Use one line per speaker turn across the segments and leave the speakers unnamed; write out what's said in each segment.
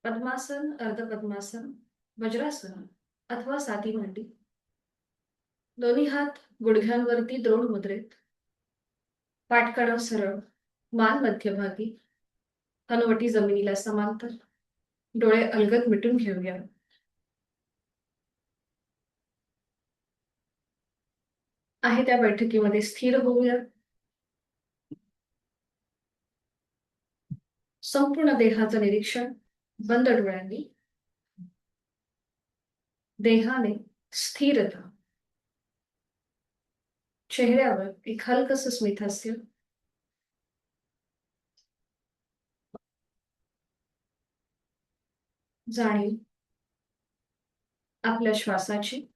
पद्मासन, अर्धपद्मासन, वज्रासन अथवा साती मांडी. दोन्ही हात गुडघ्यांवरती द्रोण मुद्रेत. पाठकणा सरळ, मान मध्यभागी, हनुवटी जमिनीला समांतर. डोळे अलगद मिटून घेऊया. आहे त्या बैठकीमध्ये स्थिर होऊया. संपूर्ण देहाचं निरीक्षण बंद डोळ्यांनी. देहाने स्थिरता. चेहऱ्यावर एक हलकस स्मितहास्य. जाणीव आपल्या श्वासाची.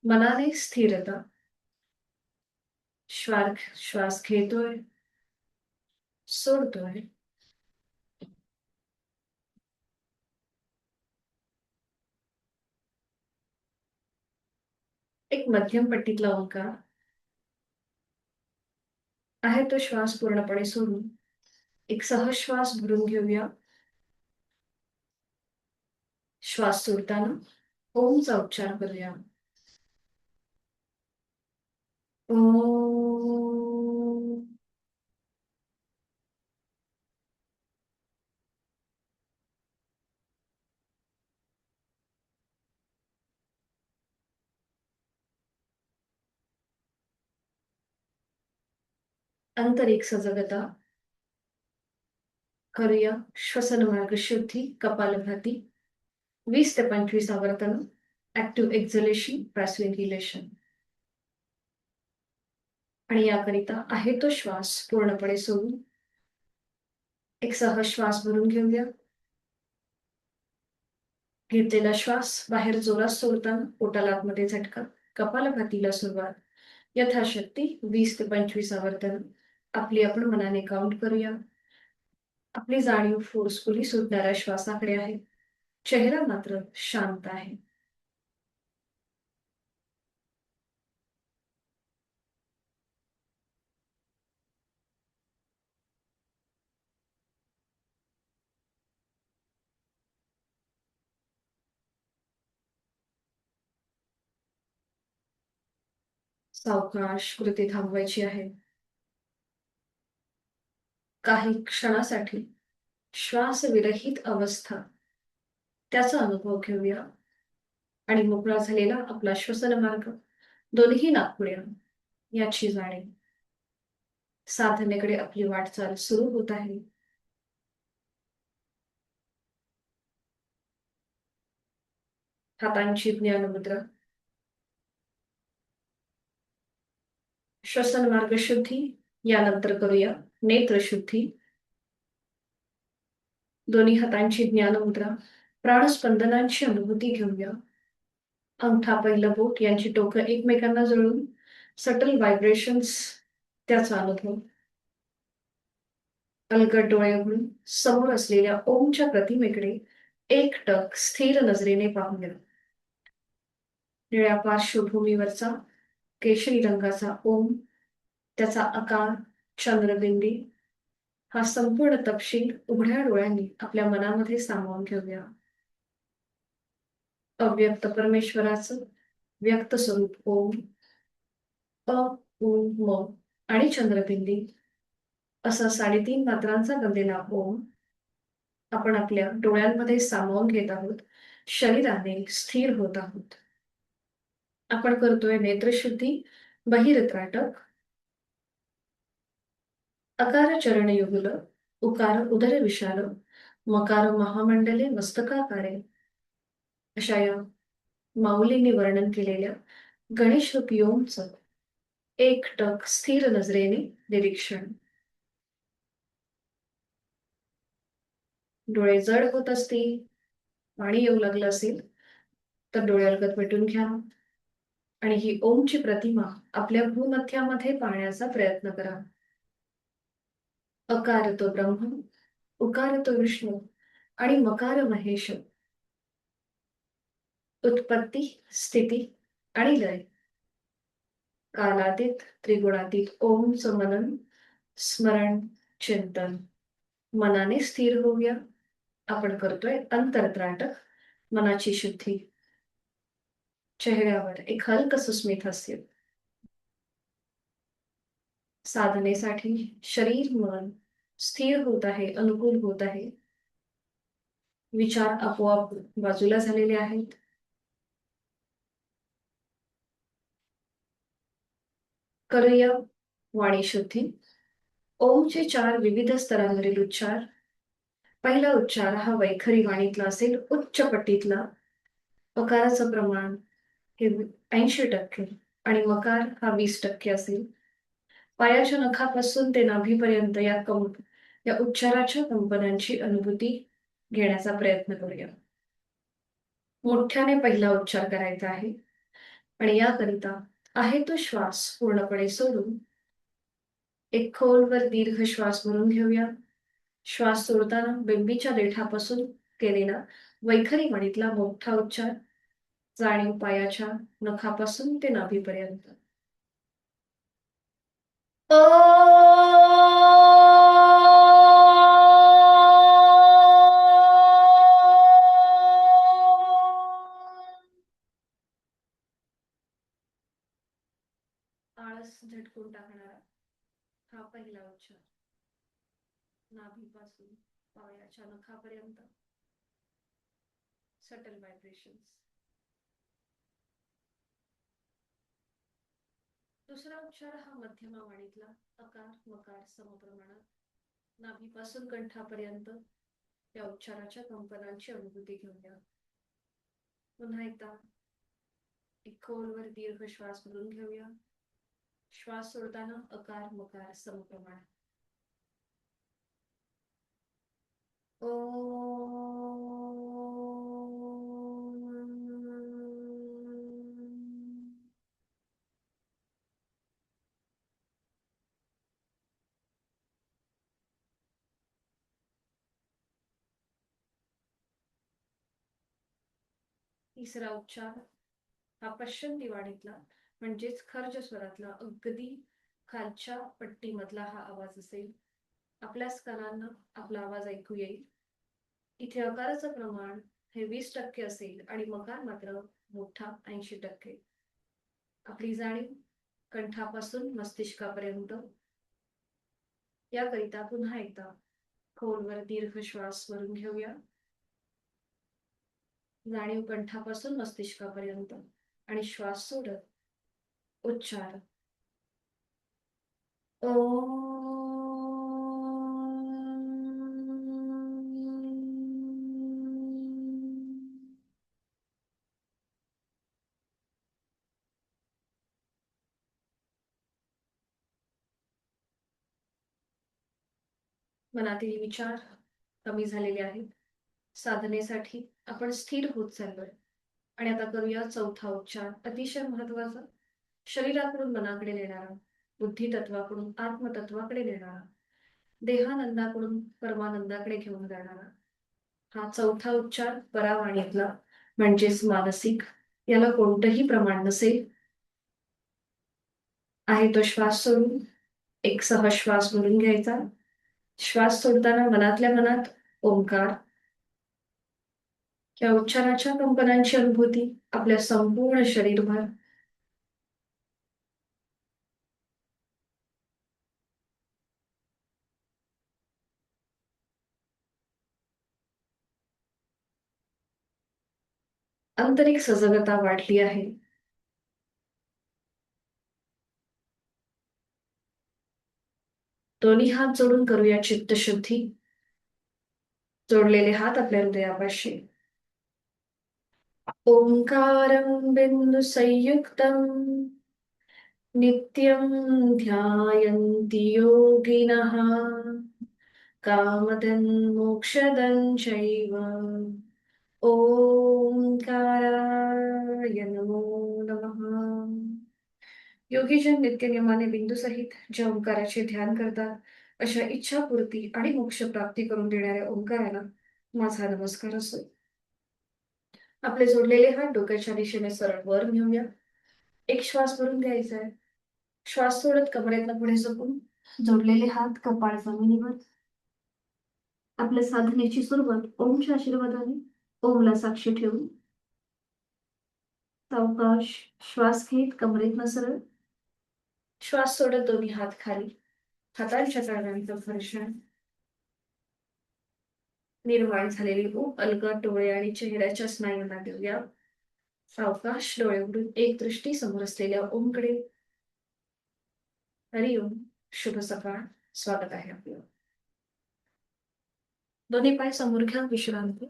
मनाने स्थिरता. श्वास घेतोय, सोडतोय. एक मध्यम पट्टीतला ओंकार. आहे तो श्वास पूर्णपणे सोडून एक सहज श्वास भरून घेऊया. श्वास सोडताना ओमचा उच्चार करूया. ओम. आंतरिक सजगता. करूया श्वसन मार्ग शुद्धी कपालभाती. 20 ते 25 आवर्तन. Active exhalation, passive inhalation. आणि याकरिता आहे तो श्वास पूर्णपणे सोडून एक सहज श्वास भरून घेऊया. घेतलेला श्वास बाहेर जोरात सोडताना पोटाला आतमध्ये झटका. कपालभातीला सुरुवात. यथाशक्ती 20 ते 25 आवर्तन. आपली आपण मनाने काउंट करूया. आपली जाणीव फोर्सफुली सुटणाऱ्या श्वासाकडे आहे. चेहरा मात्र शांत आहे. सावकाश कृती थांबवायची आहे. काही क्षणासाठी श्वासविरहित अवस्था त्याचा अनुभव घेऊया. आणि मोकळा झालेला आपला श्वसन मार्ग, दोन्ही नाकपुड्या याची जाणीव. साधनेकडे आपली वाटचाल सुरू होत आहे. हातांची ज्ञानमुद्रा. श्वसन मार्ग शुद्धी. यानंतर करूया नेत्र शुद्धी. दोन्ही हातांची ज्ञानमुद्रा. प्राणस्पंदनांची अनुभूती घेऊया. अंगठा पहिलं बोट यांची टोकं एकमेकांना जुळून सटल व्हायब्रेशन्स त्याचा अनुभव. अलगद डोळे उघडून समोर असलेल्या ओमच्या प्रतिमेकडे एकटक स्थिर नजरेने पाहूया. निळ्या पार्श्वभूमीवरचा केशरी रंगाचा ओम, त्याचा आकार, चंद्रबिंदी हा संपूर्ण तपशील उघड्या डोळ्यांनी आपल्या मनामध्ये सामावून घेऊया. अव्यक्त परमेश्वराचं व्यक्त स्वरूप ओम. अ, उ, म आणि चंद्रबिंदी असा 3.5 मात्रांचा बनलेला ओम आपण आपल्या डोळ्यांमध्ये सामावून घेत आहोत. शरीराने स्थिर होत आहोत. आपण करतोय नेत्रशुद्धी. बहिरत्राटक. अकार चरण युगल. उकार उदर विशाल. मकार महामंडले मस्तकाकारे. अशा या माऊलींनी वर्णन केलेल्या गणेश रूपी ओमचं एकटक स्थिर नजरेने निरीक्षण. डोळे जड होत असतील, पाणी येऊ लागलं असेल तर डोळे अलगद मिटून घ्या. आणि ही ओमची प्रतिमा आपल्या भूमध्यामध्ये पाहण्याचा प्रयत्न करा. अकार तो ब्रह्म, उकार तो विष्णू आणि मकार महेश. उत्पत्ती, स्थिती आणि लय. कालातीत, त्रिगुणातीत ओमचं मनन, स्मरण, चिंतन. मनाने स्थिर होऊया. आपण करतोय अंतरत्राटक, मनाची शुद्धी. चेहऱ्यावर एक हलकं सुस्मित हास्य. साधनेसाठी शरीर मन स्थिर होत आहे, अनुकूल होत आहे. विचार आपोआप बाजूला झालेले आहेत. करूया वाणी शुद्धी. ओमचे 4 विविध स्तरांवरील उच्चार. पहिला उच्चार हा वैखरी वाणीतला असेल, उच्च पट्टीतला. पकाराचं प्रमाण हे 80% आणि मकार हा 20% असेल. पायाच्या नखापासून ते नाभीपर्यंत या उच्चाराच्या कंपनांची अनुभूती घेण्याचा प्रयत्न करूया. मोठ्याने पहिला उच्चार करायचा आहे आणि याकरिता आहे तो श्वास पूर्णपणे सोडून एक खोलवर दीर्घ श्वास भरून घेऊया. श्वास सोडताना बिंबीच्या देठापासून केलेला वैखरी म्हणीतला मोठा उच्चार. जाणीव पायाच्या नखापासून ते नाभीपर्यंत. ओ. आळस झटकून टाकणारा हा पहिला उच्चार. नाभीपासून पायाच्या नखापर्यंत सटल व्हायब्रेशन्स. दुसरा उच्चार हा मध्यमा वाणीतला अकार मकार समप्रमाणात. नाभीपासून कंठापर्यंत या उच्चाराच्या कंपनांची अनुभूती घेऊया. पुन्हा एकदा एक खोलवर दीर्घ श्वास भरून घेऊया. श्वास सोडताना अकार मकार समप्रमाण. ओ. तिसरा उच्चार हा पश्चंती वाणीतला म्हणजेच खर्ज स्वरातला अगदी खालच्या पट्टीमधला हा आवाज असेल. आपल्याच कानांना आपला आवाज ऐकू येईल. इथे अकाराचं प्रमाण हे 20% असेल आणि मकार मात्र मोठा 80%. आपली जाणीव कंठापासून मस्तिष्कापर्यंत. याकरिता पुन्हा एकदा खोलवर दीर्घ श्वास भरून घेऊया. जाणीव कंठापासून मस्तिष्कापर्यंत आणि श्वास सोडत उच्चार ओ. मनातील विचार कमी झालेले आहेत. साधनेसाठी आपण स्थिर होत चाललोय. आणि आता करूया चौथा उच्चार, अतिशय महत्वाचा. शरीराकडून मनाकडे नेणारा, बुद्धी तत्वाकडून आत्मतत्वाकडे नेणारा, देहानंदाकडून परमानंदाकडे घेऊन जाणारा हा चौथा उच्चार परावाणीतला म्हणजेच मानसिक. याला कोणतंही प्रमाण नसेल. आहे तो श्वास सोडून एक सहश्वास भरून घ्यायचा. श्वास सोडताना मनातल्या मनात ओंकार. या उच्चाराच्या कंपनांची अनुभूती आपल्या संपूर्ण शरीरभर. आंतरिक सजगता वाढली आहे. दोन्ही हात जोडून करूया चित्तशुद्धी. जोडलेले हात आपल्या हृदयापाशी. ओंकारं बिंदु संयुक्तम नित्यं ध्यायन्ति योगिनः कामदं मोक्षदं चैव. ओंकाराय नमो नमः. योगीजन नित्यनियमाने बिंदूसहित ज्या ओंकाराचे ध्यान करतात, अशा इच्छापूर्ती आणि मोक्ष प्राप्ती करून देणाऱ्या ओंकाराला माझा नमस्कार असो. आपले जोडलेले हात डोक्याच्या दिशेने सरळ वर नेऊया. एक श्वास भरून घ्यायचा आहे. श्वास सोडत कमरेतनं पुढे झोपून जोडलेले हात कपाळ जमिनीवर. आपल्या साधनेची सुरुवात ओमच्या आशीर्वादाने. ओमला साक्षी ठेवून सावकाश श्वास घेत कमरेतनं सरळ. श्वास सोडत दोन्ही हात खाली. हातांच्या तळव्यांचं घर्षण. निर्माण झालेली ऊब अलगद डोळे आणि चेहऱ्याच्या स्नायूंना देऊया. सावकाश डोळे उघडून एक दृष्टी समोर असलेल्या ओमकडे. हरिओम. शुभ सकाळ. स्वागत आहे आपलं. दोन्ही पाय समोर घ्या. विश्रांती.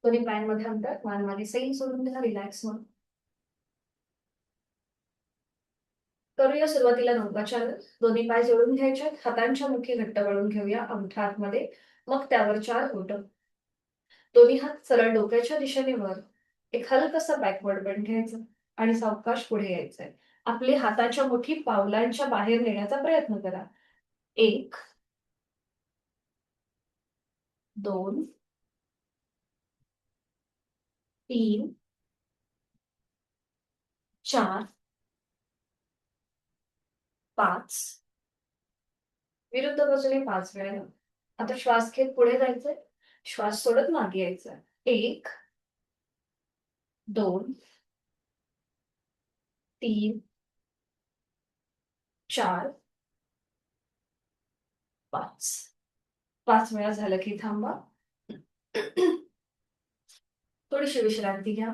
दोन्ही पायांमध्ये अंतर. मान मागे सैल सोडून घ्या. रिलॅक्स म्हणून करूया सुरुवातीला नौकाचार. दोन्ही पाय जोडून घ्यायचे. हातांच्या मुठी घट्ट वळून घेऊया. अंगठा आतमध्ये. मग त्यावर 4 बोट. दोन्ही हात सरळ डोक्याच्या दिशेने वर. एक हलकसा बॅकवर्ड बेंड घ्यायचा आणि सावकाश पुढे यायचंय. आपले हाताच्या मुठी पावलांच्या बाहेर नेण्याचा प्रयत्न करा. 1 2 3 4 5. विरुद्ध बाजूने 5 वेळा. आता श्वास घेत पुढे जायचंय. श्वास सोडत मागे यायचंय. 1 2 3 4 5. 5 वेळा झालं की थांबा. थोडीशी विश्रांती घ्या.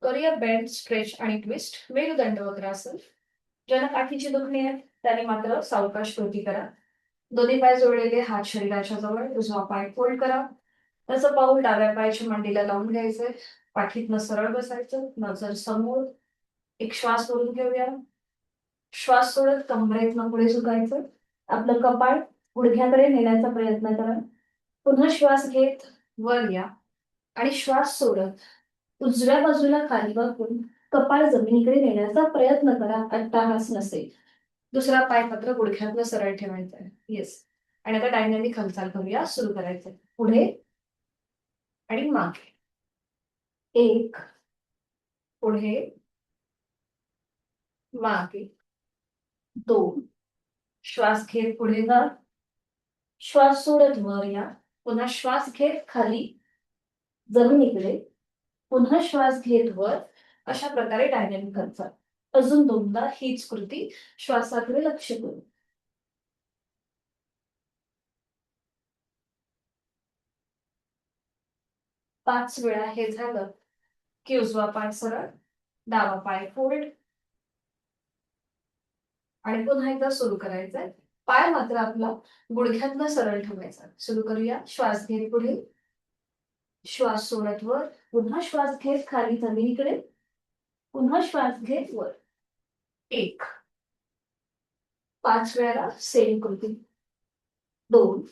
करूया बेंड, स्ट्रेच आणि ट्विस्ट. मेरुदंड वक्रासन. ज्यांना पाठीची दुखणी आहे त्यांनी मात्र सावकाश कृती करा. दोन्ही पाय जोडलेले, हात शरीराच्या जवळ. उजवा पाय फोल्ड करा. त्याचं पाऊल डाव्या पायाच्या मांडीला लावून घ्यायचंय. पाठीतनं सरळ बसायचं. नजर समोर. एक श्वास भरून घेऊया. श्वास सोडत कमरेतनं पुढे झुकायचं. आपलं कपाळ गुडघ्याकडे नेण्याचा प्रयत्न करा. पुन्हा श्वास घेत वर या आणि श्वास सोडत उजव्या बाजूला खाली वाकून कपाळ जमिनीकडे नेण्याचा प्रयत्न करा. अट्टाहास नसेल. दुसरा पाय मात्र गुडघ्यातनं सरळ ठेवायचा आहे. येस. आणि आता डायनॅमिक हालचाल करूया. सुरू करायचंय. पुढे आणि मागे. 1 पुढे मागे. 2 श्वास घेत पुढे जा. श्वास सोडत वर या. पुन्हा श्वास घेत खाली जमिनीकडे. पुन्हा श्वास घेत वर. अशा प्रकारे डायनॅमिक हालचाल. अजून 2दा हीच कृती. श्वासाकडे लक्ष करू. 5 वेळा हे झालं की उजवा पाय सरळ, डावा पाय फोल्ड आणि पुन्हा एकदा सुरू करायचंय. पाय मात्र आपला गुडघ्यातनं सरळ ठेवायचा. सुरू करूया. श्वास घेत पुढे. श्वास सोडत वर. पुन्हा श्वास घेत खाली जमिनीकडे. पुन्हा श्वास घेत वर. 1 5 वेळा सेम कृती. 2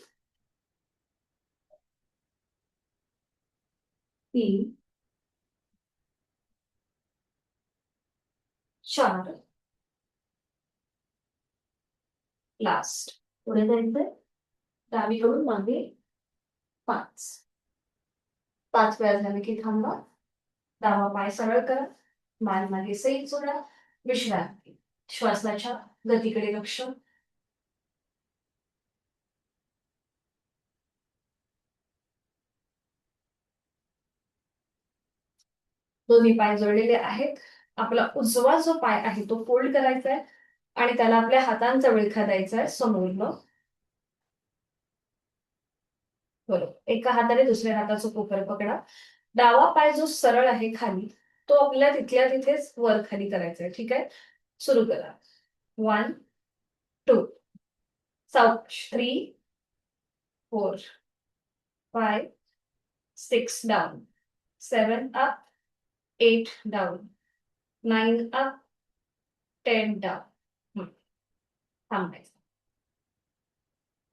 3 4 लास्ट. पुढे जायचंय. डावीकडून मागे 5. 5 वेळा झालं की थांबा. डावा पाय सरळ करा. मान मागे सैल सोडा. विश्रांती. श्वासाच्या गतीकडे लक्ष. दोन्ही पाय जोडलेले आहेत. आपला उजवा जो पाय आहे तो फोल्ड करायचा आहे आणि त्याला आपल्या हातांचा विळखा द्यायचा आहे समोरनं. बरोबर. एका हाताने दुसऱ्या हाताचं कोपर पकडा. डावा पाय जो सरळ आहे खाली तो आपल्या तिथल्या तिथेच वर खाली करायचा आहे. ठीक आहे. सुरू करा. 1 2 सावकाश. 3 4 5 6 down. 7 up. 8 down. 9 up. 10 down. थांबायचं.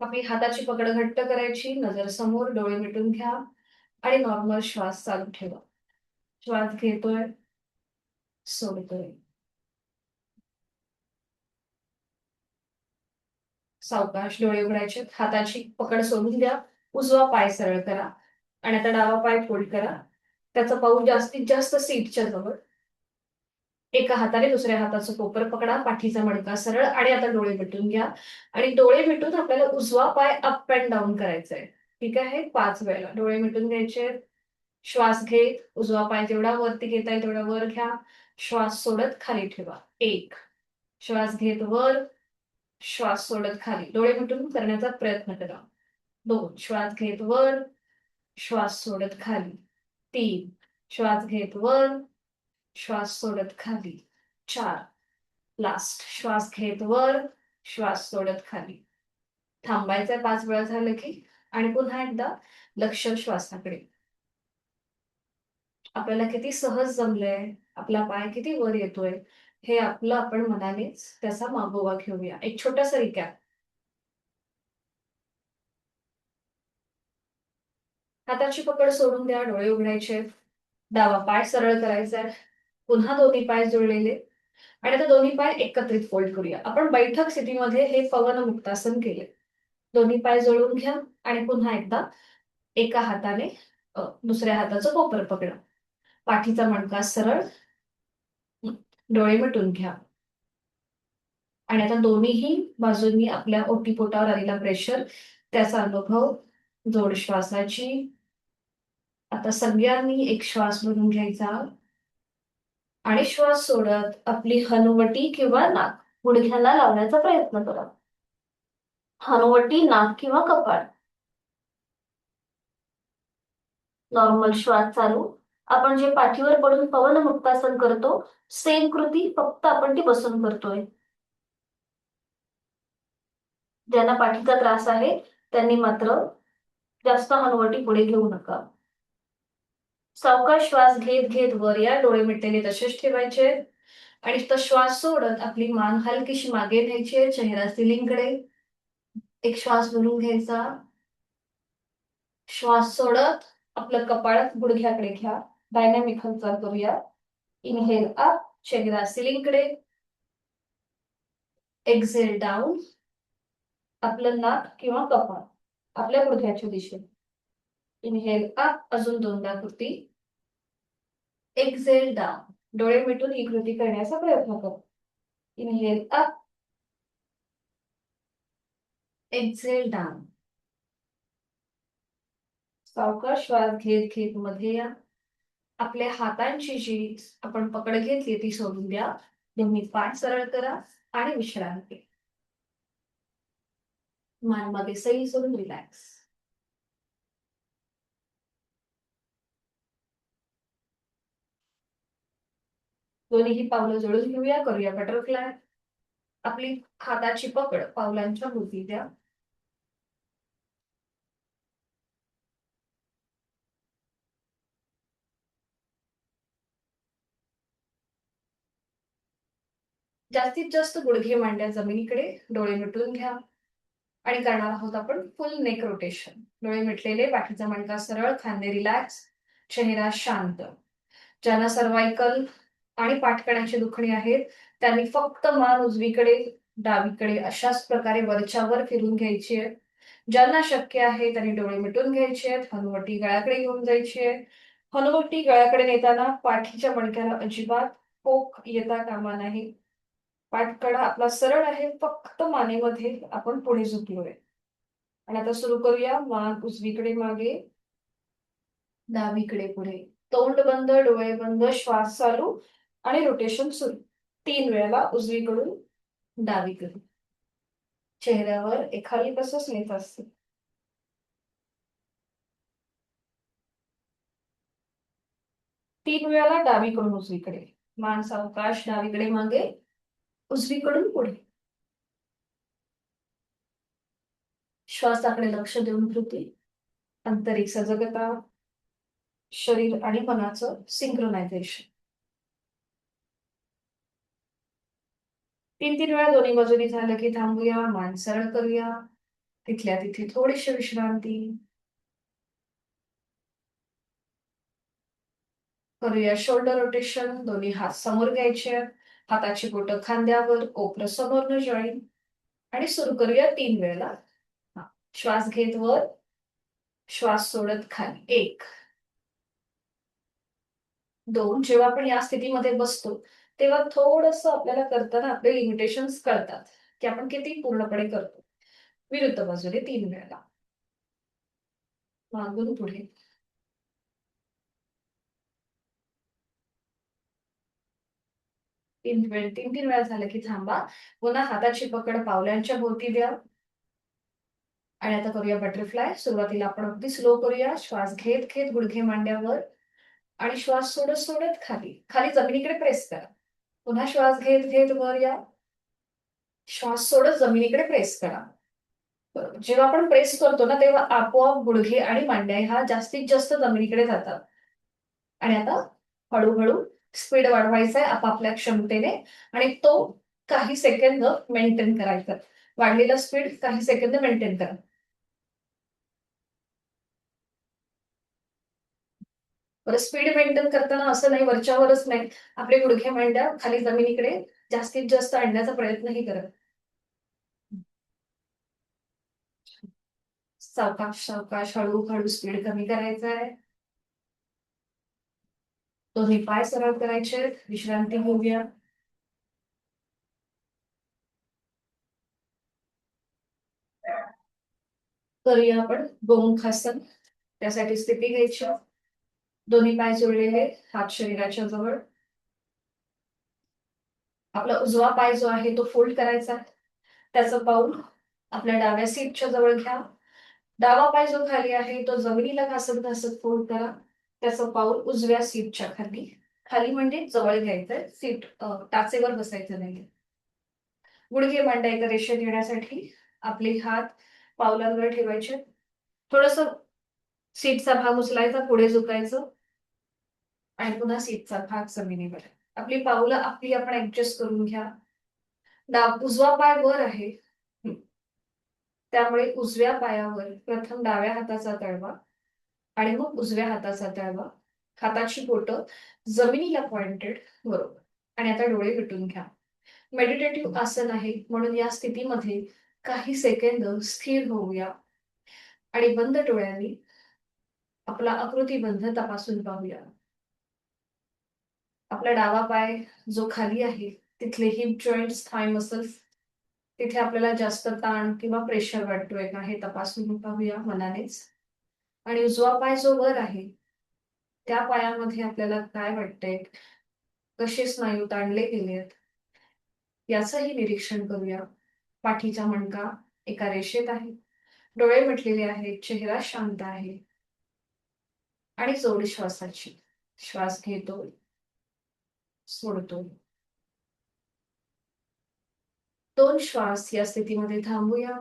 आपली हाताची पकड घट्ट करायची. नजर समोर. डोळे मिटून घ्या आणि नॉर्मल श्वास चालू ठेवा. श्वास घेतोय. सोडतोय. सावकाश डोळे उघडायचे, हाताची पकड सोडून द्या, उजवा पाय सरळ करा आणि आता डावा पाय फोल्ड करा. त्याचा पाऊल जास्तीत जास्त सीटच्या जवळ. एका हाताने दुसऱ्या हाताचं कोपर पकडा, पाठीचा मणका सरळ आणि आता डोळे मिटून घ्या. आणि डोळे मिटून आपल्याला उजवा पाय अप अँड डाऊन करायचा आहे. ठीक आहे, 5 वेळेला डोळे मिटून घ्यायचे. श्वास घेत उजवा पाय जेवढा वरती घेताय तेवढा वर घ्या. श्वास सोडत खाली ठेवा. 1. श्वास घेत वर, श्वास सोडत खाली. डोळे मिटून करण्याचा प्रयत्न करा. 2. श्वास घेत वर, श्वास सोडत खाली. 3. श्वास घेत वर, श्वास सोडत खाली. 4. लास्ट. श्वास घेत वर, श्वास सोडत खाली. थांबायचंय 5 वेळा झालं की. आणि पुन्हा एकदा लक्ष श्वासाकडे. आपल्याला किती सहज जमलंय, आपला पाय किती वर येतोय, हे आपलं आपण मनानेच त्याचा मागोवा घेऊया. एक छोटासा रिकॅप. हाताची पकड सोडून द्या, डोळे उघडायचे. डावा पाय सरळ करायचा आहे. पुन्हा दोन्ही पाय जुळलेले आणि आता दोन्ही पाय एकत्रित फोल्ड करूया. आपण बैठक स्थितीमध्ये हे पवन मुक्तासन केले. दोन्ही पाय जुळवून घ्या आणि पुन्हा एकदा एका हाताने दुसऱ्या हाताचं कोपर पकडा. पाठीचा मणका सरळ, डोळे मिटून घ्या. आणि आता दोन्हीही बाजूंनी आपल्या ओटीपोटावर आलेला प्रेशर, त्याचा अनुभव, जोड श्वासाची. आता सगळ्यांनी एक श्वास भरून घ्यायचा आणि श्वास सोडत आपली हनुवटी किंवा नाक गुडघ्याला लावण्याचा प्रयत्न करा. हनुवटी, नाक किंवा कपाळ. नॉर्मल श्वास चालू. आपण जे पाठीवर पडून पवन मुक्तासन करतो, सेम कृती, फक्त आपण ती बसून करतोय. ज्यांना पाठीचा त्रास आहे त्यांनी मात्र जास्त हनुवटी पुढे घेऊ नका. सावकाश श्वास घेत घेत वर या, डोळे मिटलेले तसेच ठेवायचे. आणि तो श्वास सोडत आपली मान हलकीशी मागे न्यायची, चेहरा सिलिंगकडे. एक श्वास भरून घ्यायचा. श्वास सोडत आपलं कपाळ गुडघ्याकडे घ्या. डायनॅमिक हालचाल करूया. इनहेल अप, चेहरा सिलिंगकडे. एक्झेल डाऊन, आपलं नाक किंवा कपाळ आपल्या गुडघ्याच्या दिशेने. इनहेल अप, अजून 2दा कृती. एक्झेल डाऊन, डोळे मिटून ही कृती करण्याचा प्रयत्न करू. Inhale up, exhale down. सावकाश श्वास घेत घेत मध्ये या. आपल्या हातांची जी आपण पकड घेतली ती सोडून द्या. दोन्ही पाय सरळ करा आणि विश्रांती. मान मध्ये सैल सोडून रिलॅक्स. दोन्हीही पावलं जोडून घेऊया, करूया बटरफ्लाय. आपली हाताची पकड पावलांच्या भोवती द्या. जास्तीत जास्त गुडघे मांड्या जमिनीकडे, डोळे मिटून घ्या. आणि करणार आहोत आपण फुल नेक रोटेशन. डोळे मिटलेले, पाठीचा मणका सरळ, खांदे रिलॅक्स, चेहरा शांत. ज्यांना सर्वायकल आणि पाठकण्याची दुखणी आहेत त्यांनी फक्त मान उजवीकडे डावीकडे अशाच प्रकारे वरच्यावर फिरून घ्यायची आहे. ज्यांना शक्य आहे त्यांनी डोळे मिटून घ्यायचे आहेत. हनुवटी गळ्याकडे घेऊन जायची आहे. हनुवटी गळ्याकडे नेताना पाठीच्या मणक्याला अजिबात पोक येता कामा नाही. पाठकडा आपला सरळ आहे, फक्त मानेमध्ये आपण पुढे झुकलोय. आणि आता सुरू करूया. मान उजवीकडे मागे, डावीकडे पुढे. तोंड बंद, डोळे बंद, श्वास चालू आणि रोटेशन सुरू. 3 वेळेला उजवीकडून डावीकडे. चेहऱ्यावर एखादी कसं स्मित असते. 3 वेळेला डावीकडून उजवीकडे. मान सावकाश डावीकडे मागे, उजवीकडून पुढे. श्वासाकडे लक्ष देऊन कृती. आंतरिक सजगता, शरीर आणि मनाचं सिंक्रोनायझेशन. 3-3 वेळा दोन्ही बाजूनी झालं की थांबूया, मान सरळ करूया. तिथल्या तिथे थोडीशी विश्रांती. करूया शोल्डर रोटेशन. दोन्ही हात समोर घ्यायचे आहेत. हाताची बोटं खांद्यावर, कोपरं समोरनं जॉईन. आणि सुरू करूया 3 वेळेला. हा. श्वास घेत वर, श्वास सोडत खाली. 1, 2. जेव्हा आपण या स्थितीमध्ये बसतो, तेव्हा थोडंसं आपल्याला करताना आपले लिमिटेशन्स कळतात, की आपण किती पूर्णपणे करतो. विरुद्ध बाजूने 3 वेळेला. मागून पुढे. 3-3 वेळा झालं की थांबा. पुन्हा हाताची पकड पावलांच्या भोवती द्या. आणि आता करूया बटरफ्लाय. सुरुवातीला आपण अगदी स्लो करूया. श्वास घेत घेत गुडघे मांड्यावर आणि श्वास सोडत सोडत खाली. खाली जमिनीकडे प्रेस करा. पुन्हा श्वास घेत घेत वर या. श्वास सोडत जमिनीकडे प्रेस करा. बरोबर. जेव्हा आपण प्रेस करतो ना, तेव्हा आपोआप गुडघे आणि मांड्या ह्या जास्तीत जास्त जमिनीकडे जातात. आणि आता हळूहळू स्पीड वाढवायचा आहे आपापल्या क्षमतेने आणि तो काही सेकंद मेंटेन करायचा. वाढलेला स्पीड काही सेकंद मेंटेन करा. बरं, स्पीड मेंटेन करताना असं नाही, वरच्यावरच नाही. आपले गुडघे मांड्या खाली जमिनीकडे जास्तीत जास्त आणण्याचा प्रयत्नही करा. सावकाश सावकाश हळूहळू स्पीड कमी करायचा आहे. दोन्ही पाय सरळ करायचे. विश्रांती घेऊया. करूया आपण गोमुखासन. त्यासाठी स्थिती घ्यायची. दोन्ही पाय जोडलेले, हात शरीराच्या जवळ. आपला उजवा पाय जो आहे तो फोल्ड करायचा. त्याचं पाऊल आपल्या डाव्या सीटच्या जवळ घ्या. डावा पाय जो खाली आहे तो जमिनीला घासत घासत फोल्ड करा. त्याचं पाऊल उजव्या सीटच्या खाली. खाली म्हणजे जवळ घ्यायचंय. सीट टाचेवर बसायचं नाही. गुडघे मांड्या एका रेषेत येण्यासाठी आपले हात पावलांवर ठेवायचे. थोडस सीटचा भाग उचलायचा, पुढे झुकायचं आणि पुन्हा सीटचा भाग जमिनीवर. आपली पावलं आपली आपण ऍडजस्ट करून घ्या. उजवा पाय वर आहे. त्यामुळे उजव्या पायावर प्रथम डाव्या हाताचा तळवा आणि मग उजव्या हाताचा तळवा. हाताची बोटं जमिनीला पॉइंटेड. बरोबर. आणि आता डोळे मिटून घ्या. मेडिटेटिव्ह आसन आहे म्हणून या स्थितीमध्ये काही सेकंद स्थिर होऊया आणि बंद डोळ्यांनी आपला आकृतीबंध तपासून पाहूया. आपला डावा पाय जो खाली आहे तिथले हिप जॉईंट्स, थाय मसल्स, तिथे आपल्याला जास्त ताण किंवा प्रेशर वाटतोय का हे तपासून पाहूया मनानेच. आणि उजवा पाय जो वर आहे त्या पायामध्ये आपल्याला काय वाटतंय, कसे स्नायू ताणले गेलेत याचंही निरीक्षण करूया. पाठीचा मणका एका रेषेत आहे. डोळे मिटलेले आहेत. चेहरा शांत आहे. आणि जोड श्वासाची. श्वास घेतो, सोडतो. 2 श्वास या स्थितीमध्ये थांबूया.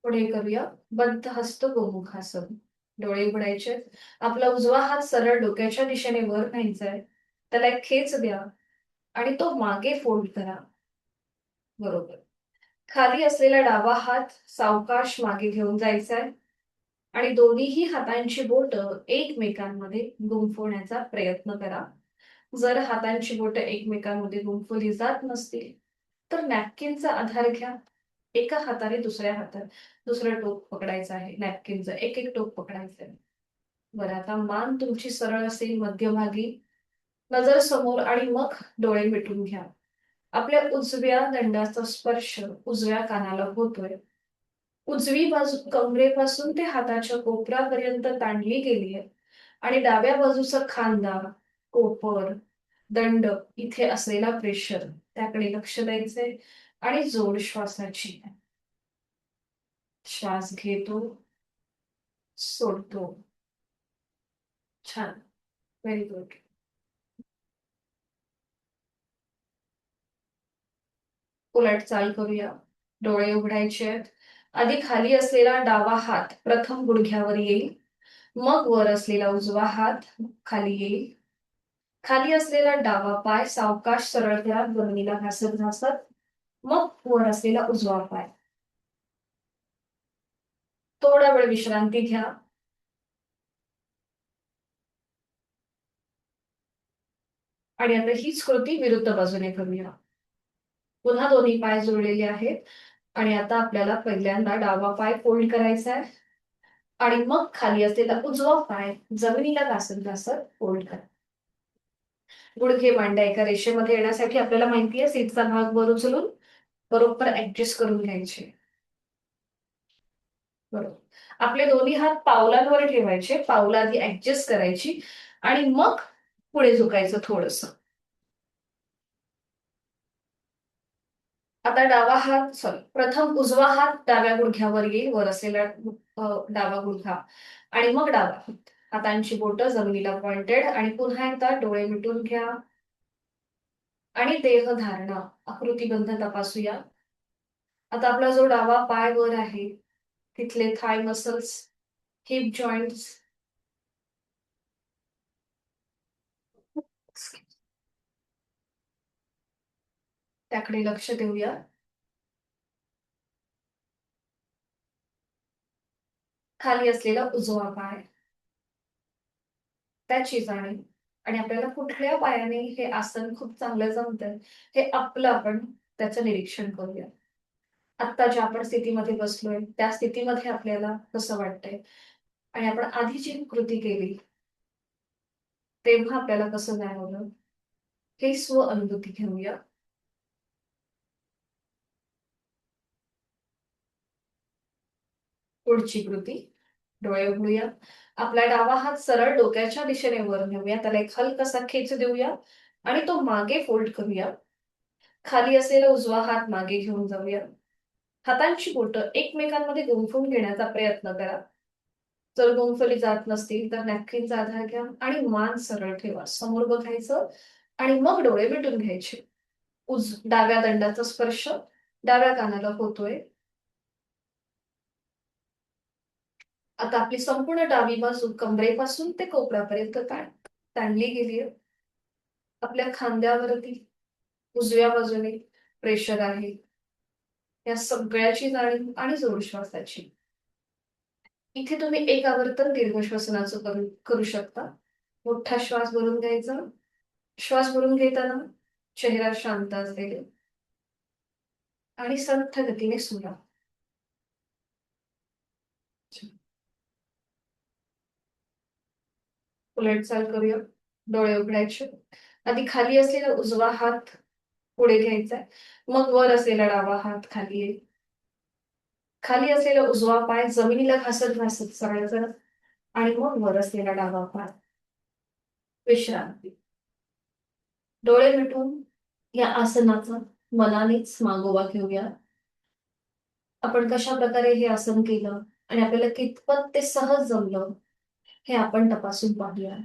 पुढे करूया बद्ध हस्त गोमुखासन. डोळे उघडायचे. आपला उजवा हात सरळ डोक्याच्या दिशेने वर न्यायचा आहे. त्याला एक खेच द्या आणि तो मागे फोल्ड करा. बरोबर. खाली असलेला डावा हात सावकाश मागे घेऊन जायचा आहे आणि दोन्हीही हातांची बोटं एकमेकांमध्ये गुंफवण्याचा प्रयत्न करा. जर हातांची बोटं एकमेकांमध्ये गुंफवली जात नसतील तर नॅपकिनचा आधार घ्या. एका हाताने दुसऱ्या हातात दुसरं टोक पकडायचं आहे. नॅपकिनचं एक एक टोक पकडायचं आहे. बरं, आता मान तुमची सरळ असेल मध्यभागी. नजर समोर आणि मग डोळे मिटून घ्या. आपल्या उजव्या दंडाचा स्पर्श उजव्या कानाला होतोय. उजवी बाजू कमरेपासून ते हाताच्या कोपरापर्यंत ताणली गेली आहे आणि डाव्या बाजूचा खांदा, कोपर, दंड इथे असलेला प्रेशर त्याकडे लक्ष द्यायचंय. आणि जोड श्वासाची. श्वास घेतो, सोडतो. छान. Very good. उलट चाल करूया. डोळे उघडायचे आहेत. आधी खाली असलेला डावा हात प्रथम गुडघ्यावर येईल. मग वर असलेला उजवा हात खाली येईल. खाली असलेला डावा पाय सावकाश सरळ करा जमिनीला घासत घासत. मग वर असलेला उजवा पाय. थोडा वेळ विश्रांती घ्या. आणि आता हीच कृती विरुद्ध बाजूने करूया. पुन्हा दोन्ही पाय जोडलेले आहेत आणि आता आपल्याला पहिल्यांदा डावा पाय फोल्ड करायचा आहे आणि मग खाली असलेला उजवा पाय जमिनीला घासत घासत फोल्ड करा. गुडघे मांड्या एका रेषेमध्ये येण्यासाठी आपल्याला माहिती आहे सीटचा भाग वर उचलून बरोबर ऍडजस्ट करून घ्यायचे. बरोबर. आपले दोन्ही हात पावलांवर ठेवायचे, पावलं आधी ऍडजस्ट करायची आणि मग पुढे झुकायचं थोडस. आता डावा हात सॉरी प्रथम उजवा हात डाव्या गुडघ्यावर येईल, वर असलेला डावा गुडघा आणि मग डावा हात. हातांची बोटं जमिनीला पॉइंटेड आणि पुन्हा एकदा डोळे मिटून घ्या आणि देह धारणा आकृतीबंध तपासूया. आता आपला जो डावा पाय वर आहे तिथले थाय मसल्स, हिप जॉइंट्स त्याकडे लक्ष देऊया. खाली असलेला उजवा पाय त्याची जाणीव आणि आपल्याला कुठल्या पायाने हे आसन खूप चांगलं जमतंय हे आपलं आपण त्याचं निरीक्षण करूया. आत्ता ज्या आपण स्थितीमध्ये बसलोय त्या स्थितीमध्ये आपल्याला कसं वाटतंय आणि आपण आधी जी कृती केली तेव्हा आपल्याला कसं जाणवलं हे स्व अनुभूती घेऊया. पुढची कृती डोळे उघडूया. आपला डावा हात सरळ डोक्याच्या दिशेने वर नेऊया, त्याला एक हलकासा खेच देऊया आणि तो मागे फोल्ड करूया. खाली असलेला उजवा हात मागे घेऊन जाऊया. हातांची बोटं एकमेकांमध्ये गुंफून घेण्याचा प्रयत्न करा. जर गुंफली जात नसतील तर नॅपकिनचा आधार घ्या आणि मान सरळ ठेवा. समोर बघायचं आणि मग डोळे मिटून घ्यायचे. डाव्या दंडाचा स्पर्श डाव्या कानाला होतोय. आता आपली संपूर्ण डावी बाजू कमरेपासून ते कोपरापर्यंत ताणली गेली आहे. आपल्या खांद्यावरती उजव्या बाजूने प्रेशर आहे. या सगळ्याची जाणीव आणि जोड श्वासाची. इथे तुम्ही एक आवर्तन दीर्घ श्वसनाचं करू शकता. मोठा श्वास भरून घ्यायचा. श्वास भरून घेताना चेहरा शांत असेल आणि संथ गतीने सोडा. उलट चाल करूया. डोळे उघडायचे. आधी खाली असलेला उजवा हात पुढे घ्यायचा, मग वर असलेला डावा हात खाली येईल. खाली असलेला उजवा पाय जमिनीला घासत घासत सरळ करा आणि मग वर असलेला डावा पाय. विश्रांती. डोळे मिटून या आसनाचा मनानेच मागोवा घेऊया. आपण कशा प्रकारे हे आसन केलं आणि आपल्याला कितपत ते सहज जमलं हे आपण तपासून पाहूया.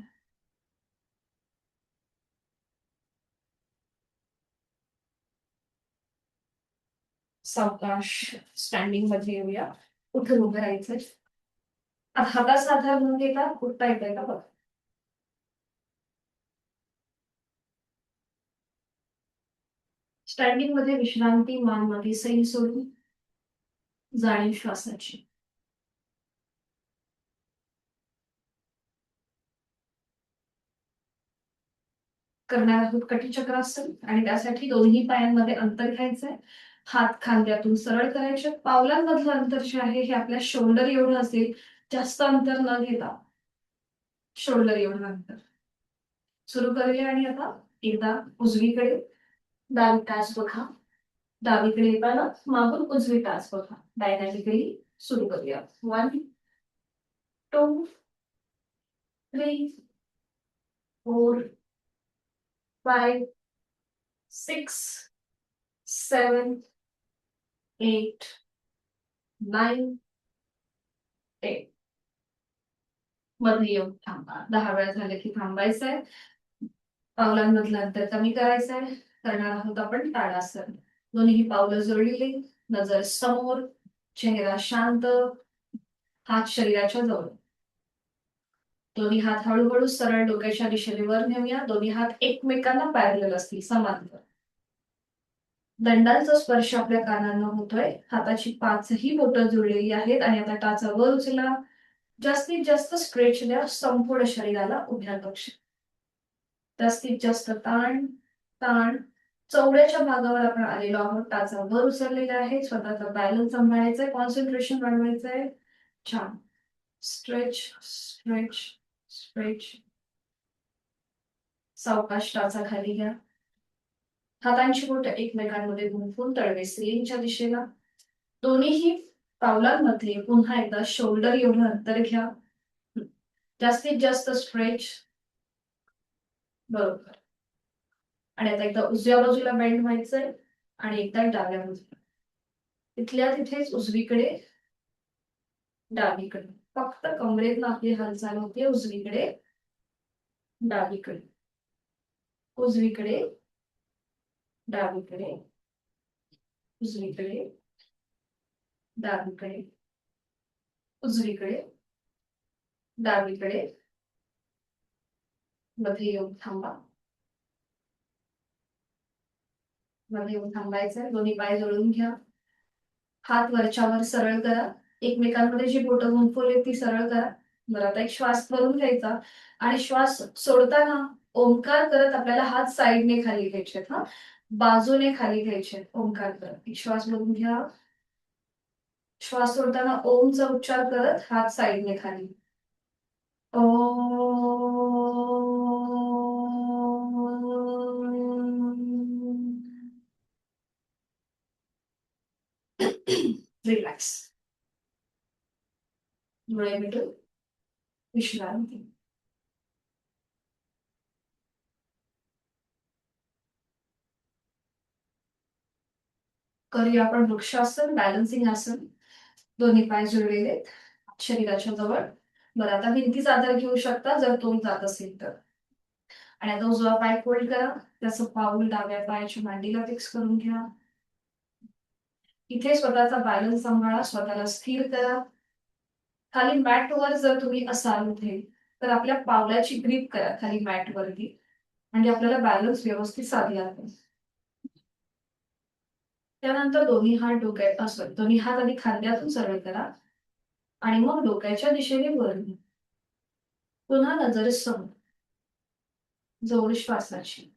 सावकाश स्टँडिंग मध्ये येऊया. उठून उभं राहायचं. हाताचा आधार म्हणून घेता उठता येतंय का बघ. स्टँडिंग मध्ये विश्रांती, मान मध्ये सैल सोडून जाणीव श्वासाची. करणार आहोत कटिचक्रासन आणि त्यासाठी दोन्ही पायांमध्ये अंतर घ्यायचंय. हात खांद्यातून सरळ करायचे. पावलांमधलं अंतर जे आहे हे आपल्या शोल्डर एवढं असेल. जास्त अंतर न घेता शोल्डर एवढं अंतर. सुरू करूया आणि आता एकदा उजवीकडे डावी टाच बघा. डावीकडे येताना मागून उजवी टाच बघा. डायनॅमिकली सुरू करूया. 1 2 3 4 5 6 7 8 9 10. मध्ये येऊन थांबा. 10 वेळा झाले की थांबायचंय. पावलांमधलं अंतर कमी करायचंय. करणार आहोत आपण ताडासन. दोन्ही पावलं जोडलेली, नजर समोर, चेहरा शांत, हात शरीराच्या जवळ. दोन्ही हात हळूहळू सरळ डोक्याच्या दिशेने वर नेऊया. दोन्ही हात एकमेकांना पॅरलल असतील, समांतर. दंडांचा स्पर्श आपल्या कानांना होतोय. हाताची पाचही बोटं जुळलेली आहेत आणि आता टाचा वर उचला. जास्तीत जास्त स्ट्रेच द्या संपूर्ण शरीराला उभ्या कक्ष. जास्तीत जास्त ताण ताण. चवड्याच्या भागावर आपण आलेलो आहोत. टाचा वर उचललेला आहे. स्वतःचा बॅलन्स सांभाळायचा आहे. कॉन्सन्ट्रेशन वाढवायचं आहे. छान. Stretch stretch stretch. सावकाश टाचा खाली घ्या. हातांची बोटं एकमेकांमध्ये गुंफून तळवे सिलिंगच्या दिशेला. दोन्हीही पावलांमध्ये पुन्हा एकदा शोल्डर एवढं अंतर घ्या. जास्तीत जास्त स्ट्रेच. बरोबर. आणि आता एकदा उजव्या बाजूला बेंड व्हायचंय आणि एकदा डाव्या बाजूला. तिथल्या तिथेच उजवीकडे डावीकडे. फक्त कमरेत आपली हालचाल होते. उजवीकडे डावीकडे उजवीकडे डावीकडे उजवीकडे डावीकडे उजवीकडे डावीकडे. मध्ये येऊन थांबा. मध्ये येऊन थांबायचंय. दोन्ही पाय जोडून घ्या. हात वरच्यावर सरळ करा. एकमेकांमध्ये जी बोटं गुंफवली ती सरळ करा. बरं, आता एक श्वास भरून घ्यायचा आणि श्वास सोडताना ओंकार करत आपल्याला हात साईडने खाली घ्यायचे. हा, बाजूने खाली घ्यायचे. ओंकार करत एक श्वास भरून घ्या. श्वास सोडताना ओमचा उच्चार करत हात साईडने खाली. रिलॅक्स. डोळे मिटून विश्रांती. करूया आपण वृक्षासन, बॅलन्सिंग आसन. दोन्ही पाय जुळलेले शरीराच्या जवळ. बरं, आता भिंतीचा आधार घेऊ शकता जर तोल जात असेल तर. आणि आता उजवा पाय फोल्ड करा. त्याचं पाऊल डाव्या पायाच्या मांडीला फिक्स करून घ्या. इथे स्वतःचा बॅलन्स सांभाळा. स्वतःला स्थिर करा. खाली मॅटवर जर तुम्ही असाल इथे तर आपल्या पावलाची ग्रीप करा खाली मॅटवरती. म्हणजे आपल्याला बॅलन्स व्यवस्थित साधला जातो. त्यानंतर दोन्ही हात दोन्ही हात आधी खांद्यातून सरळ करा आणि मग डोक्याच्या दिशेने वर घ्या. पुन्हा नजर समोर. जोड श्वासाची.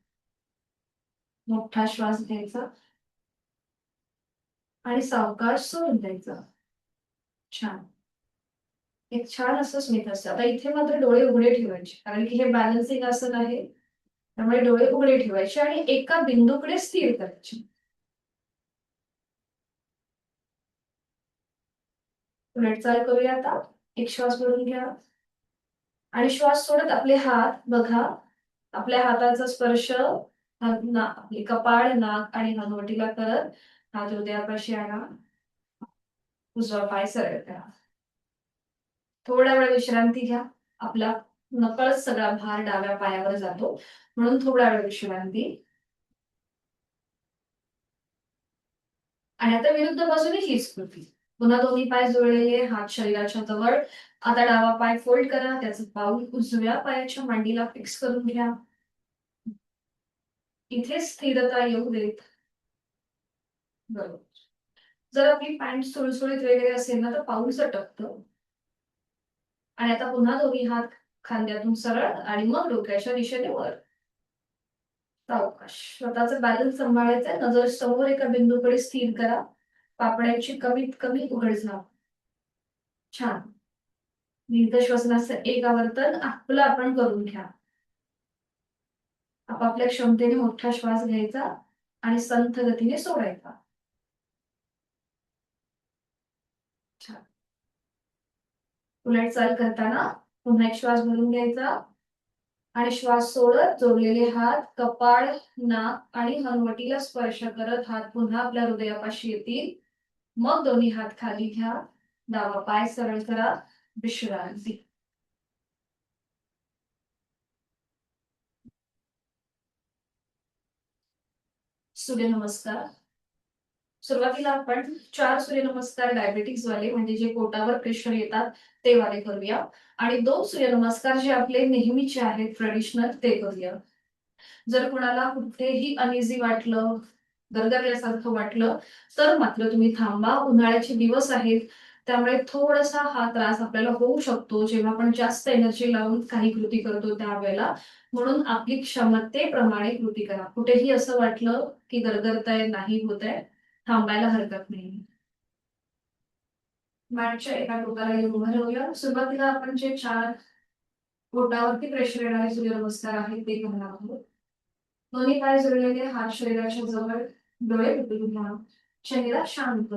मोठा श्वास घ्यायचा आणि सावकाश सोडून द्यायचा. छान. एक छान असं स्मित असतं. आता इथे मात्र डोळे उघडे ठेवायचे कारण की हे बॅलन्सिंग आसन आहे. त्यामुळे डोळे उघडे ठेवायचे आणि एका बिंदूकडे स्थिर करायचे. उलट चाल करूया आता. एक श्वास भरून घ्या आणि श्वास सोडत आपले हात बघा. आपल्या हाताचा स्पर्श आपले कपाळ, नाक आणि हनुवटीला करत हात हृदयापाशी आणा. उजवा पाय सरळ करा. थोडा वेळ विश्रांती घ्या. आपला नकळत सगळा भार डाव्या पायावर जातो म्हणून थोडा वेळ विश्रांती. आणि आता विरुद्ध बाजूने हीच कृती. पुन्हा दोन्ही पाय जुळलेले, हात शरीराच्या जवळ. आता डावा पाय फोल्ड करा. त्याचं पाऊल उजव्या पायाच्या मांडीला फिक्स करून घ्या. इथे स्थिरता येऊ देत. बरोबर. जर आपली पॅन्ट सुळसुळीत वगैरे असेल ना तर पाऊल सटकतं. आणि आता पुन्हा दोन्ही हात खांद्यातून सरळ आणि मग डोक्याच्या दिशेने वर. सावकाश. स्वतःचा बॅलन्स सांभाळायचा. नजर समोर एका बिंदूकडे स्थिर करा. पापड्यांची कमीत कमी उघडझाप. छान. दीर्घ श्वसनाचं एक आवर्तन आपलं आपण करून घ्या. आपापल्या क्षमतेने मोठा श्वास घ्यायचा आणि संथ गतीने सोडायचा. छान. उलट चाल करताना पुन्हा एक श्वास भरून घ्यायचा आणि श्वास सोडत जोडलेले हात कपाळ, नाक आणि हनुवटीला स्पर्श करत हात पुन्हा आपल्या हृदयापाशी येतील. मग दोन्ही हात खाली घ्या. डावा पाय सरळ करा. विश्रांती. सूर्यनमस्कार. सुरुवातीला आपण 4 सूर्यनमस्कार डायबेटिक्स वाले म्हणजे जे पोटावर प्रेशर येतात ते वाले करूया आणि 2 सूर्यनमस्कार जे आपले नेहमीचे आहेत ट्रेडिशनल ते करूया. जर कुणाला कुठेही अनइझी वाटलं, गरगरल्यासारखं वाटलं तर मात्र तुम्ही थांबा. उन्हाळ्याचे दिवस आहेत. त्यामुळे थोडासा हा त्रास आपल्याला होऊ शकतो जेव्हा आपण जास्त एनर्जी लावून काही कृती करतो त्यावेळेला. म्हणून आपली क्षमतेप्रमाणे कृती करा. कुठेही असं वाटलं की गरगरतंय, नाही होतंय, थांबायला हरकत नाही. मॅटच्या एका टोकाला येऊन उभं राहूया. सुरुवातीला आपण जे 4 पोटावरती प्रेशर येणारे सूर्यनमस्कार आहेत ते करणार आहोत. दोन्ही पाय जोडलेले, हात शरीराच्या जवळ, डोळे मिटून घ्या. चेहरा शांत.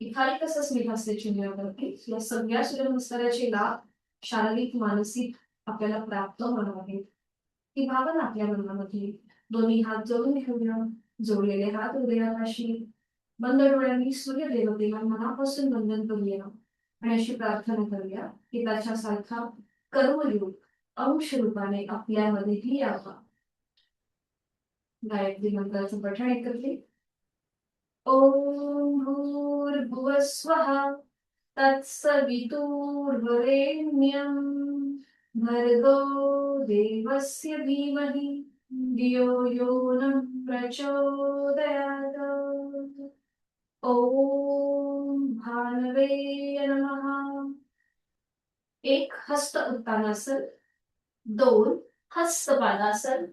खाली कसं स्मित असते चेहऱ्यावरती. या सगळ्या सूर्यनमस्काराची लाभ शारीरिक, मानसिक आपल्याला प्राप्त होणार आहे. ही भावना आपल्या मनामध्ये. दोन्ही हात जोडून घेऊया. जोडलेले हात हृदयापाशी. बंद डोळ्यांनी सूर्यदेवतेला मनापासून वंदन करूया आणि अशी प्रार्थना करूया की त्याच्यासारखा कर्मयोग अंश रूपाने आपल्यामध्येही यावा. गायत्री मंत्राचं पठण एकत्रित. ओम भूर्भुवः स्वः तत्सवितुर्वरेण्यं भर्गो देवस्य धीमहि धियो यो नः प्रचोदयात्. ओम भानवे नमः. 1 हस्त उत्तानासन, 2 हस्तपादासन,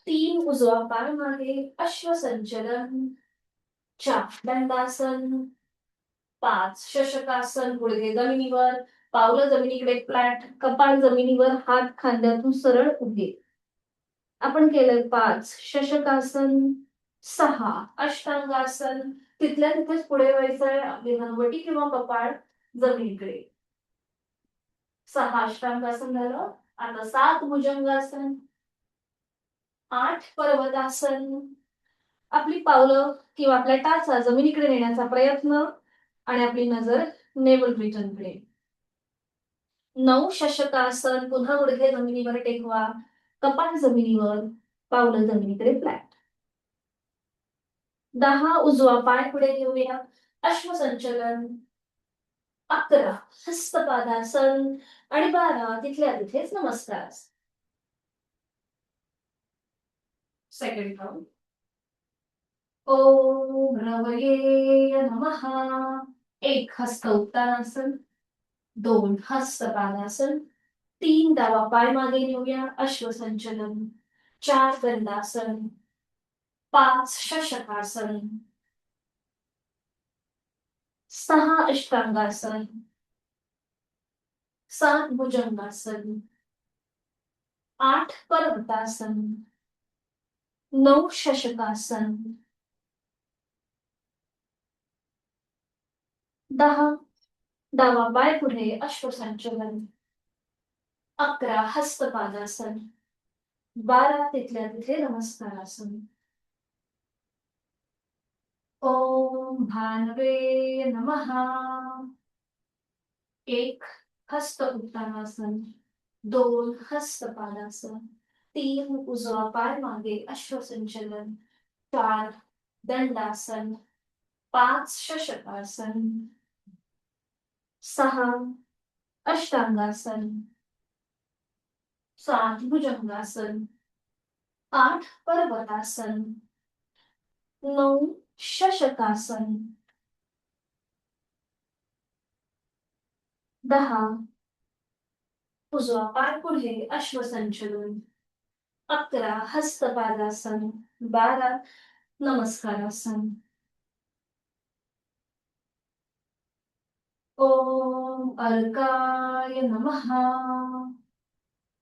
3 उजवा पाय मागे अश्वसंचलन, 4 दंडासन, 5 शशकासन, गुडघे जमिनीवर, पावलं जमिनीकडे फ्लॅट, कपाळ जमिनीवर, हात खांद्यातून सरळ उभे. आपण केलंय 5 शशकासन, 6 अष्टांगासन. तिथल्या तिथेच पुढे व्हायचंय. आपली हनवटी किंवा कपाळ जमिनीकडे. 6 अष्टांगासन झालं. आता 7 भुजंगासन, 8 पर्वतासन. आपली पावलं किंवा आपल्या टाचा जमिनीकडे नेण्याचा प्रयत्न आणि आपली नजर नेवल रिजनकडे. 9 शशकासन. पुन्हा गुडघे जमिनीवर टेकवा, कपाळ जमिनीवर, पावलं जमिनीकडे फ्लॅट. 10 उजवा पाय पुढे घेऊया, अश्वसंचलन. 11 हस्तपादासन आणि 12 तिथल्या तिथेच नमस्कार. Second round. ओम रवये नमः. 1 हस्त उत्तानासन, 2 हस्तपादासन, 3 डावा पाय मागे नेऊया, अश्वसंचलन. 4 दंडासन, 5 शशकासन, 6 अष्टांगासन, 7 भुजंगासन, 8 पर्वतासन, 9 शशकासन, 10 डावा पाय पुढे अश्वसंचलन, 11 हस्तपादासन, 12 तिथल्या तिथे नमस्कारासन. ओम भानवे नमः. 1 हस्त उत्तानासन, 2 हस्तपादासन, 3 उजवा पाय मागे अश्वसंचलन, 4 दंडासन, 5 शशकासन, 6 अष्टांगासन, 7 भुजंगासन, 8 पर्वतासन, 9 शशकासन, 10 उजवा पाय पुढे अश्वसंचलन, 11 हस्तपादासन, 12 नमस्कारासन. ओम अर्काय नमः.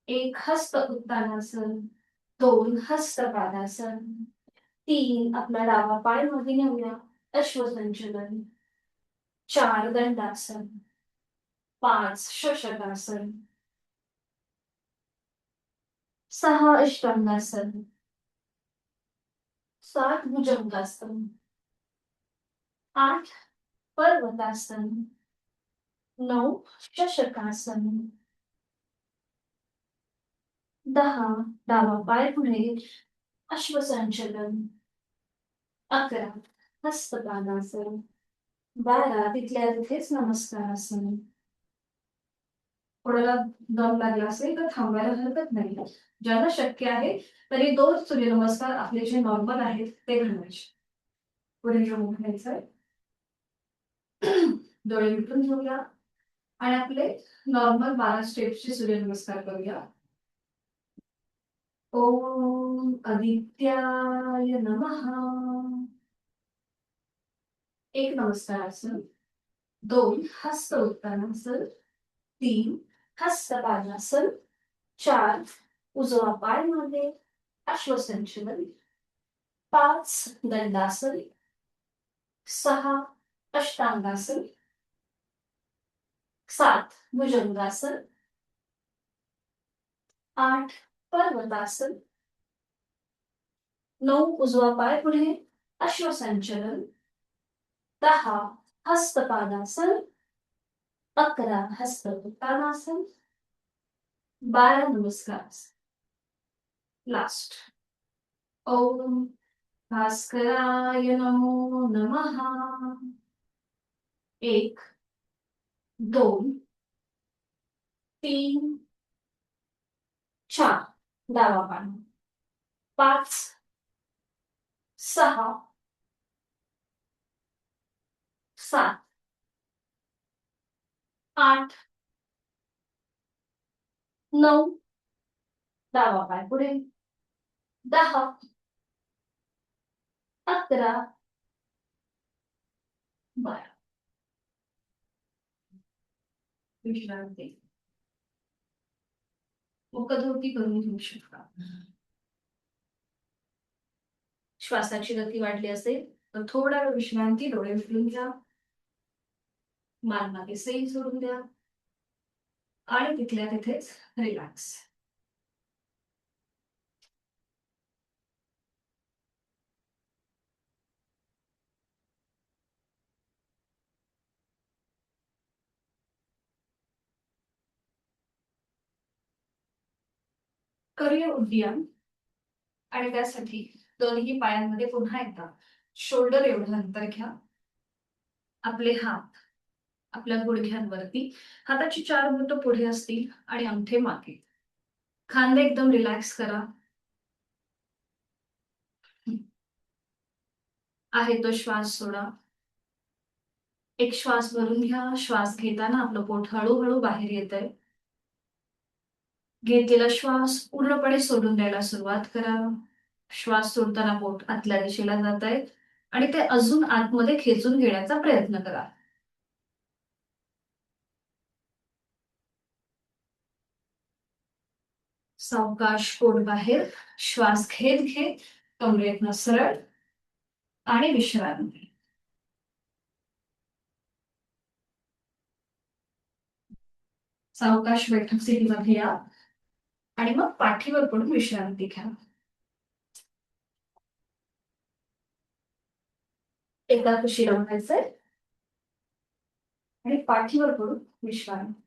1 हस्त उत्तानासन, 2 हस्तपादासन, 3 आपला डावा पाय मागे नेऊया, अश्वसंचलन. 4 दंडासन, 5 शशकासन, 6 अष्टांगासन, 7 भुजंगासन, 8 पर्वतासन, 9 शशकासन, 10 डावा पाय पुढे अश्वसंचलन, 11 हस्तपादासन, 12 तिथल्या तिथेच नमस्कारासन. कोणाला दम लागला असेल तर थांबायला हरकत नाही. ज्यांना शक्य आहे तरी 2 सूर्यनमस्कार आपले जे नॉर्मल आहेत ते घालायचे. पुढे घेऊन घ्यायचंय. डोळे मिटून घेऊया आणि आपले नॉर्मल 12 स्टेप्सचे सूर्यनमस्कार करूया. ओम आदित्याय नमः. एक नमस्कारासन. 2 हस्त उत्तानासन. 3 हस्त पादासन. 4 उजवा पाय मागे अश्वसंचलन. 5 दंडासन. 6 अष्टांगासन. 7 भुजंगासन. 8 पर्वतासन. 9 उजवा पाय पुढे अश्वसंचलन. 10 हस्तपादासन. 11 हस्त उत्तानासन. 12 नमस्कार. लास्ट. ओम भास्कराय नमो नमः. 1 2 3 4 डावा पाय. 5 6 7 8 9 डावा पाय पुढे. 10 11 12. विश्रांती. मुखधोती करून घेऊ शकता. श्वासाची गती वाढली असेल तर थोडा वेळ विश्रांती. डोळे मिटून घ्या. मान मागे सैल सोडून द्या आणि तिथल्या तिथेच रिलॅक्स. करूया उद्यान. आणि त्यासाठी दोन्ही पायांमध्ये पुन्हा एकदा शोल्डर एवढं अंतर घ्या. आपले हात आपल्या गुडघ्यांवरती. हाताची 4 बोटं पुढे असतील आणि अंगठे मागे. खांदे एकदम रिलॅक्स करा. आहे तो श्वास सोडा. एक श्वास भरून घ्या. श्वास घेताना आपलं पोट हळूहळू बाहेर येतंय. घेतलेला श्वास पूर्णपणे सोडून द्यायला सुरुवात करा. श्वास सोडताना पोट आतल्या दिशेला जात आहे आणि ते अजून आतमध्ये खेचून घेण्याचा प्रयत्न करा. सावकाश पोट बाहेर. श्वास घेत घेत कमरेतनं सरळ आणि विश्रांती. सावकाश बैठक स्थितीमध्ये या आणि मग पाठीवर पडून विश्रांती घ्या. एका कुशीला व्हायचंय आणि पाठीवर पडून विश्रांती.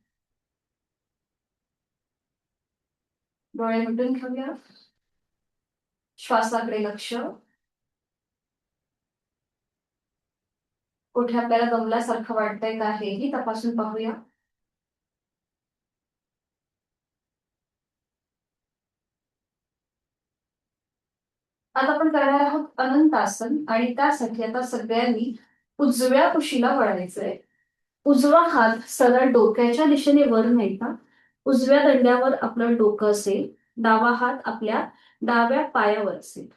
डोळे मिटून घेऊया. श्वासाकडे लक्ष. कुठे आपल्याला दमल्यासारखं वाटतंय का हेही तपासून पाहूया. आता आपण करणार आहोत अनंतासन आणि त्यासाठी आता सगळ्यांनी उजव्या कुशीला वळायचंय. उजवा हात सरळ डोक्याच्या दिशेने वर न्यायचा. उजव्या दंड्यावर आपलं डोकं असेल. डावा हात आपल्या डाव्या पायावर असेल.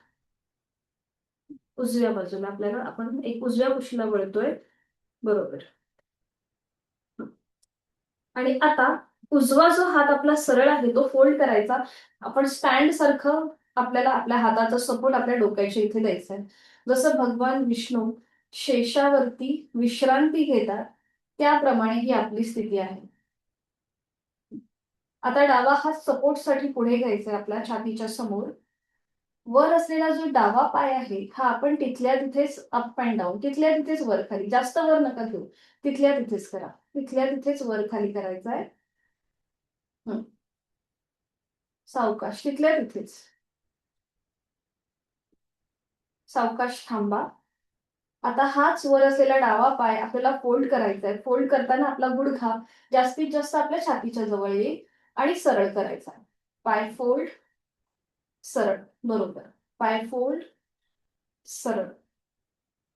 उजव्या बाजूला आपल्याला आपण एक उजव्या कुशीला वळतोय. बरोबर. आणि आता उजवा जो हात आपला सरळ आहे तो फोल्ड करायचा. आपण स्टँड सारखं आपल्याला आपल्या हाताचा सपोर्ट आपल्या डोक्याच्या इथे द्यायचा आहे. जसं भगवान विष्णू शेषावरती विश्रांती घेतात त्याप्रमाणे ही आपली स्थिती आहे. आता डावा हात सपोर्टसाठी पुढे घ्यायचा आहे आपल्या छातीच्या समोर. वर असलेला जो डावा पाय आहे हा आपण तिथल्या तिथेच अप अँड डाऊन. तिथल्या तिथेच वर खाली. जास्त वर नका घेऊ. तिथल्या तिथेच करा. तिथल्या तिथेच वर खाली करायचं आहे. सावकाश. तिथल्या तिथेच. सावकाश थांबा. आता हाच वर असलेला डावा पाय आपल्याला फोल्ड करायचा आहे. फोल्ड करताना आपला गुडघा जास्तीत जास्त आपल्या छातीच्या जवळ येईल आणि सरळ करायचा. पाय फोल्ड सरळ. बरोबर. पाय फोल्ड सरळ.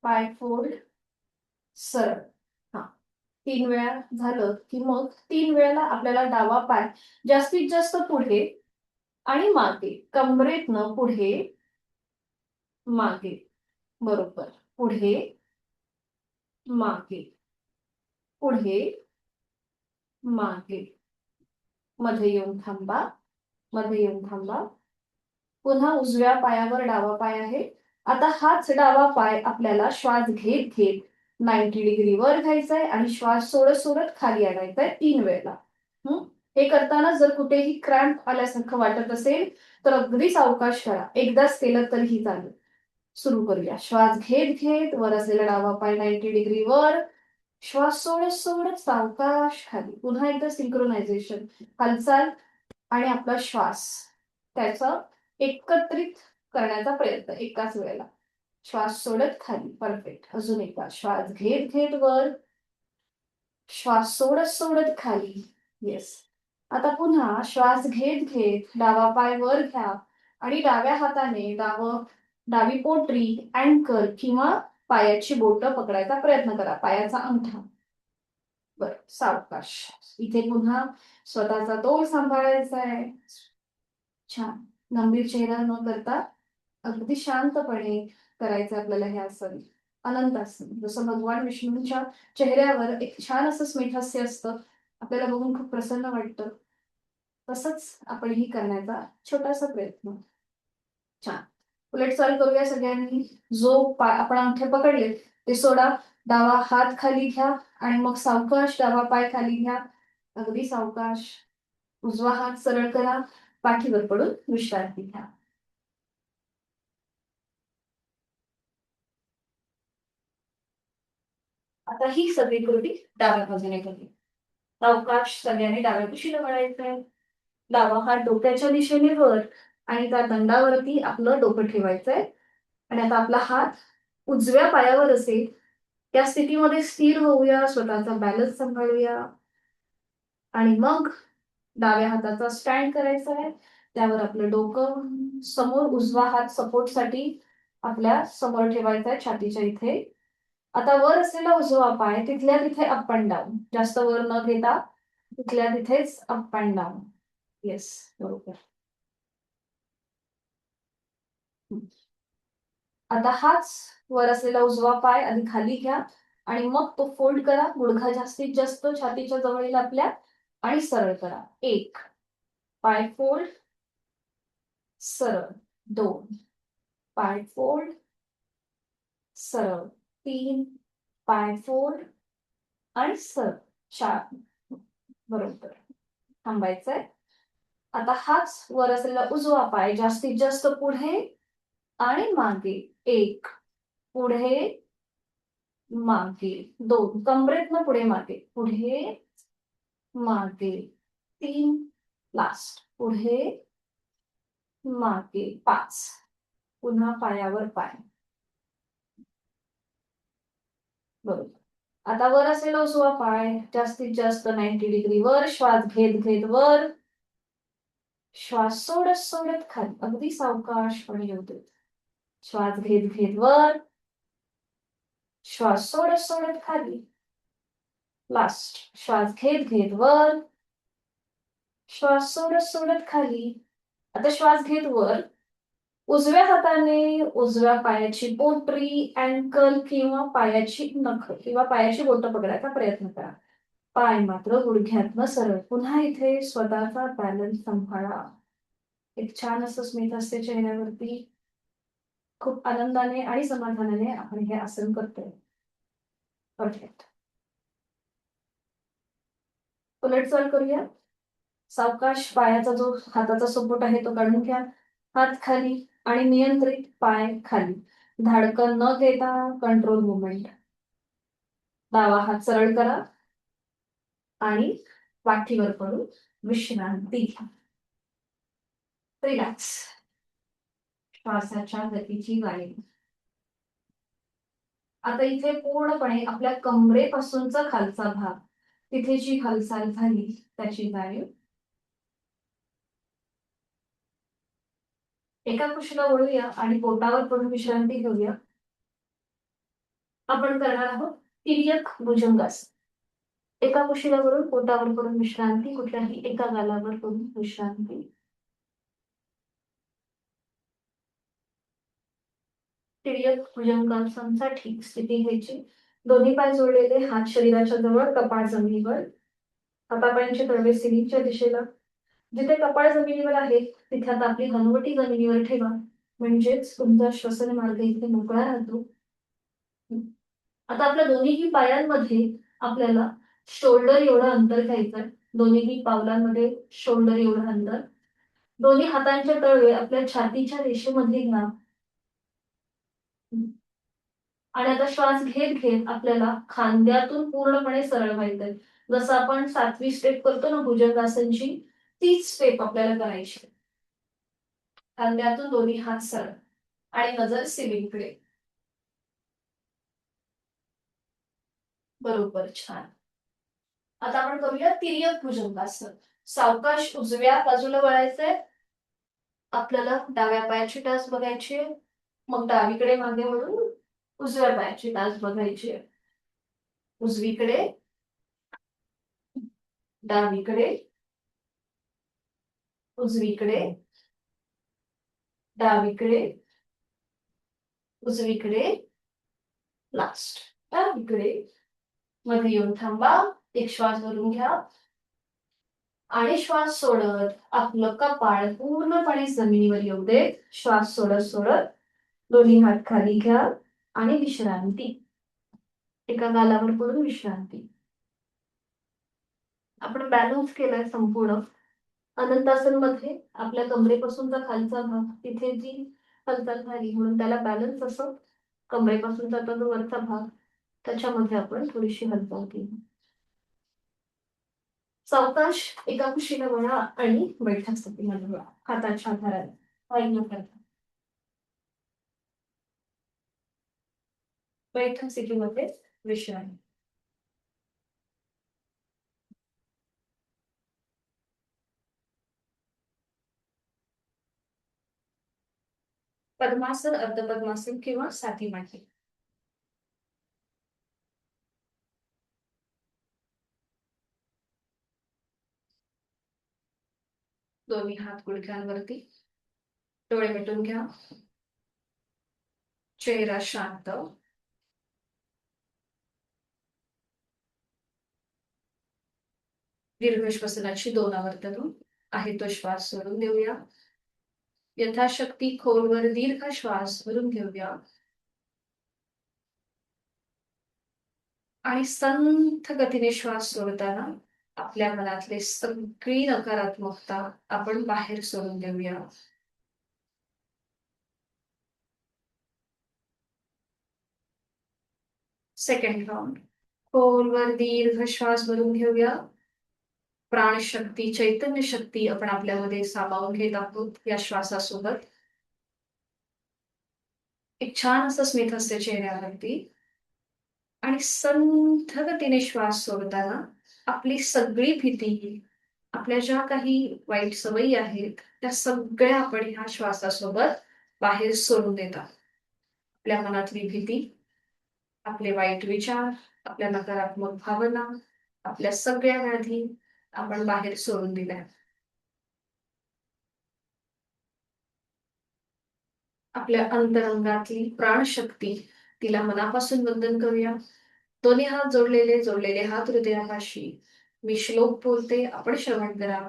पाय फोल्ड सरळ. हा. 3 वेळा झालं की मग 3 वेळेला आपल्याला डावा पाय जास्तीत जास्त पुढे आणि मागे, कमरेतनं पुढे मागे, बरोबर, पुढे मागे, पुढे मागे, मध्ये येऊन थांबा, मध्ये येऊन थांबा. पुन्हा उजव्या पायावर डावा पाय आहे. आता हाच डावा पाय आपल्याला श्वास घेत घेत 90 डिग्री वर घ्यायचा आहे आणि श्वास सोडत सोडत खाली आणायचा आहे 3 वेळेला. हे करताना जर कुठेही क्रॅम्प आल्यासारखं वाटत असेल तर अगदी सावकाश करा. एकदाच केलं तरीही चालेल. सुरू करूया. श्वास घेत घेत वर असलेला डावा पाय 90 डिग्री वर, श्वास सोडत सोडत सावकाश खाली. पुन्हा एकदा सिंक्रोनायझेशन, हालचाल आणि आपला श्वास त्याचा एकत्रित करण्याचा प्रयत्न एकाच वेळेला. श्वास सोडत खाली, परफेक्ट. अजून एकदा श्वास घेत घेत वर, श्वास सोडत सोडत खाली. येस. आता पुन्हा श्वास घेत घेत डावा पाय वर घ्या आणि डाव्या हाताने डावी पोटरी, अँकल किंवा पायाची बोटं पकडायचा प्रयत्न करा, पायाचा अंगठा. बर, सावकाश. इथे पुन्हा स्वतःचा तोल सांभाळायचा आहे. छान. गंभीर चेहरा न करता अगदी शांतपणे करायचं आपल्याला हे आसन. अनंत आसन. जसं भगवान विष्णूंच्या चेहऱ्यावर एक छान असं स्मितहास्य असतं, आपल्याला बघून खूप प्रसन्न वाटतं, तसंच आपणही करण्याचा छोटासा प्रयत्न. छान. उलट चाल करूया सगळ्यांनी. जो आपण अंगठे पकडले ते सोडा, डावा हात खाली घ्या आणि मग सावकाश डावा पाय खाली घ्या, अगदी सावकाश. उजवा हात सरळ करा, पाठीवर पडून विश्रांती घ्या. आता ही सगळी कृती डाव्या बाजूने करूया. सावकाश सगळ्यांनी डाव्या कुशीला वळायचंय. डावा हात डोक्याच्या दिशेने वर आणि त्या दंडावरती आपलं डोकं ठेवायचंय. आणि आता आपला हात उजव्या पायावर असेल त्या स्थितीमध्ये स्थिर होऊया, स्वतःचा बॅलन्स सांभाळूया. आणि मग डाव्या हाताचा स्टँड करायचा आहे, त्यावर आपलं डोकं समोर, उजवा हात सपोर्टसाठी आपल्या समोर ठेवायचा आहे छातीच्या इथे. आता वर असलेला उजवा पाय तिथल्या तिथे अप अँड डाऊन, जास्त वर न घेता तिथल्या तिथेच अप अँड डाऊन. येस, बरोबर. आता हाच वर असलेला उजवा पाय आधी खाली घ्या आणि मग तो फोल्ड करा. गुडघा जास्तीत जास्त छातीच्या जवळ येईल आपल्या आणि सरळ करा. 1 पाय फोल्ड, सरळ. 2 पाय फोल्ड, सरळ. 3 पाय फोल्ड आणि सरळ. 4, बरोबर. थांबायचंय. आता हाच वर असलेला उजवा पाय जास्तीत जास्त पुढे आणि मागे. 1 पुढे मागे. 2 कमरेतनं पुढे मागे. पुढे मागे. 3 लास्ट. पुढे मागे. 5 पुन्हा पायावर पाय. बरोबर. आता वर असलेला उजवा पाय जास्तीत जास्त 90 डिग्री वर, श्वास घेत घेत वर, श्वास सोडत सोडत खाली, अगदी सावकाशपणे येऊ देत. श्वास घेत घेत वर, श्वास सोडत सोडत खाली. लास्ट. श्वास घेत घेत वर, श्वास सोडत सोडत खाली. आता श्वास घेत वर, उजव्या हाताने उजव्या पायाची पोटरी, अँकल किंवा पायाची नख किंवा पायाची बोटं पकडायचा प्रयत्न करा. पाय मात्र गुडघ्यातनं सरळ. पुन्हा इथे स्वतःचा बॅलन्स सांभाळा. एक छान असं स्मित असते चेहऱ्यावरती. खूप आनंदाने आणि समाधानाने आपण हे आसन करतोय. परफेक्ट. उलट चाल करूया. सावकाश पायाचा जो हाताचा सपोर्ट आहे तो काढून घ्या. हात खाली आणि नियंत्रित पाय खाली. धाडकन न घेता कंट्रोल मुवमेंट. डावा हात सरळ करा आणि पाठीवर पडून विश्रांती घ्या. रिलॅक्स. श्वासाच्या गतीची वाढी. आता इथे पूर्णपणे आपल्या कमरेपासूनचा खालचा भाग, तिथे जी हालचाल झाली त्याची जाणीव. एका कुशीला वळूया आणि पोटावर पडून विश्रांती घेऊया. आपण करणार आहोत तिर्यक भुजंगासन. एका कुशीलावरून पोटावर करून विश्रांती, कुठल्याही एका गालावर करून विश्रांती. तिर्यक भुजंगासनासाठी स्थिती घ्यायची. दोन्ही पाय जोडलेले, हात शरीराच्या जवळ, कपाळ जमिनीवर. हातापायांचे तळवे सिलिंगच्या दिशेला. जिथे कपाळ जमिनीवर आहे तिथे आता आपली हनुवटी जमिनीवर ठेवा, म्हणजेच तुमचा श्वसन मार्ग इथे मोकळा राहतो. आता आपल्या दोन्हीही पायांमध्ये आपल्याला शोल्डर एवढं अंतर घ्यायचं. दोन्हीही पावलांमध्ये शोल्डर एवढं अंतर. दोन्ही हातांचे तळवे आपल्या छातीच्या रेषेमध्ये घ्या. आणि आता श्वास घेत घेत आपल्याला खांद्यातून पूर्णपणे सरळ व्हायचंय. जसं आपण 7वी स्टेप करतो ना भुजंगासनची, तीच स्टेप आपल्याला करायची. खांद्यातून दोन्ही हात सरळ आणि नजर सिलिंगकडे. बरोबर, छान. आता आपण करूया तिर्यक भुजंगासन. सावकाश उजव्या बाजूला वळायचंय. आपल्याला डाव्या पायाची टाच बघायची, मग डावीकडे मागे वळून उजव्या पायाची टाच बघायची. उजवीकडे, डावीकडे, उजवीकडे, डावीकडे, उजवीकडे, लास्ट डावीकडे. मध्ये येऊन थांबा. एक श्वास भरून घ्या आणि श्वास सोडत आपलं कपाळ पूर्णपणे जमिनीवर येऊ दे. श्वास सोडत सोडत दोन्ही हात खाली घ्या आणि विश्रांती. एका गालावर पडून विश्रांती. आपण बॅलन्स केलाय संपूर्ण. अनंतासन मध्ये आपल्या कमरेपासूनचा खालचा भाग, तिथे जी हालचाल झाली म्हणून त्याला बॅलन्स असं. कमरेपासूनचा जो वरचा भाग, त्याच्यामध्ये आपण थोडीशी हालचाल केली. सावकाश एका कुशीला वळा आणि बैठक स्थितीमध्ये वळा, हाताच्या आधाराने. बैठक स्थितीमध्ये विश्रांती. पद्मासन, अर्धपद्मासन किंवा साधी मांडी. दोन्ही हात गुडघ्यांवरती. डोळे मिटून घ्या. चेहरा शांत. दीर्घ श्वसनाची 2 आवर्तनं. आहे तो श्वास सोडून देऊया. यथाशक्ती खोलवर दीर्घ श्वास भरून घेऊया आणि संथ गतीने श्वास सोडताना आपल्या मनातली सगळी नकारात्मकता आपण बाहेर सोडून देऊया. Second round. खोलवर दीर्घ श्वास भरून घेऊया. प्राणशक्ती, चैतन्य शक्ती आपण आपल्यामध्ये सामावून घेत आहोत या श्वासासोबत. एक छान असं स्मित हास्य चेहऱ्यावरती. आणि संथ गतीने श्वास सोडताना आपली सगळी भीती, आपल्या ज्या काही वाईट सवयी आहेत, त्या सगळ्या आपण ह्या श्वासासोबत बाहेर सोडून देतात. आपल्या मनातली भीती, आपले वाईट विचार, आपल्या नकारात्मक भावना, आपल्या सगळ्या व्याधी आपण बाहेर सोडून दिल्या. आपल्या अंतरंगातली प्राणशक्ती, तिला मनापासून वंदन करूया. दोन्ही हात जोडलेले, जोडलेले हात हृदयापाशी. मी श्लोक बोलते, आपण श्रवण करा.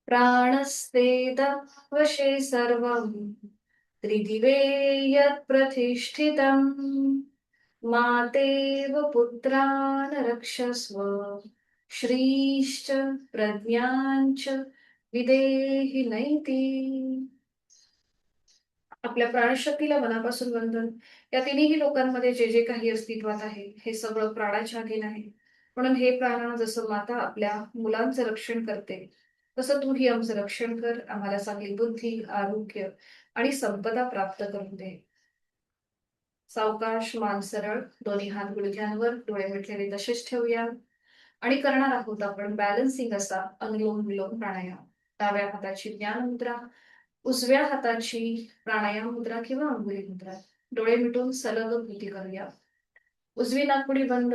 प्राणस्ते वशे सर्वं त्रिदिवे यत् प्रतिष्ठितम् मातेव पुत्रान् रक्षस्व श्रीश्च प्रज्ञाञ्च विदेहि नैति. आपल्या प्राणशक्तीला मनापासून वंदन. या तिन्ही लोकांमध्ये जे जे काही अस्तित्वात आहे हे सगळं प्राणाच्या अधीन आहे. म्हणून हे प्राण, जसं माता आपल्या मुलांचं रक्षण करते, तसं तूही आमचं रक्षण कर. आम्हाला चांगली बुद्धी, आरोग्य आणि संपदा प्राप्त करून दे. सावकाश, मान सरळ, दोन्ही हात गुडघ्यांवर, डोळे मिटलेले तसेच ठेवूया आणि करणार आहोत आपण बॅलन्सिंग असा अनुलोम विलोम प्राणायाम. डाव्या हाताची ज्ञान मुद्रा, उजव्या हाताची प्राणायाम मुद्रा किंवा अंगुली मुद्रा. डोळे मिटून सलग कृती करूया. उजवी नाकपुडी बंद,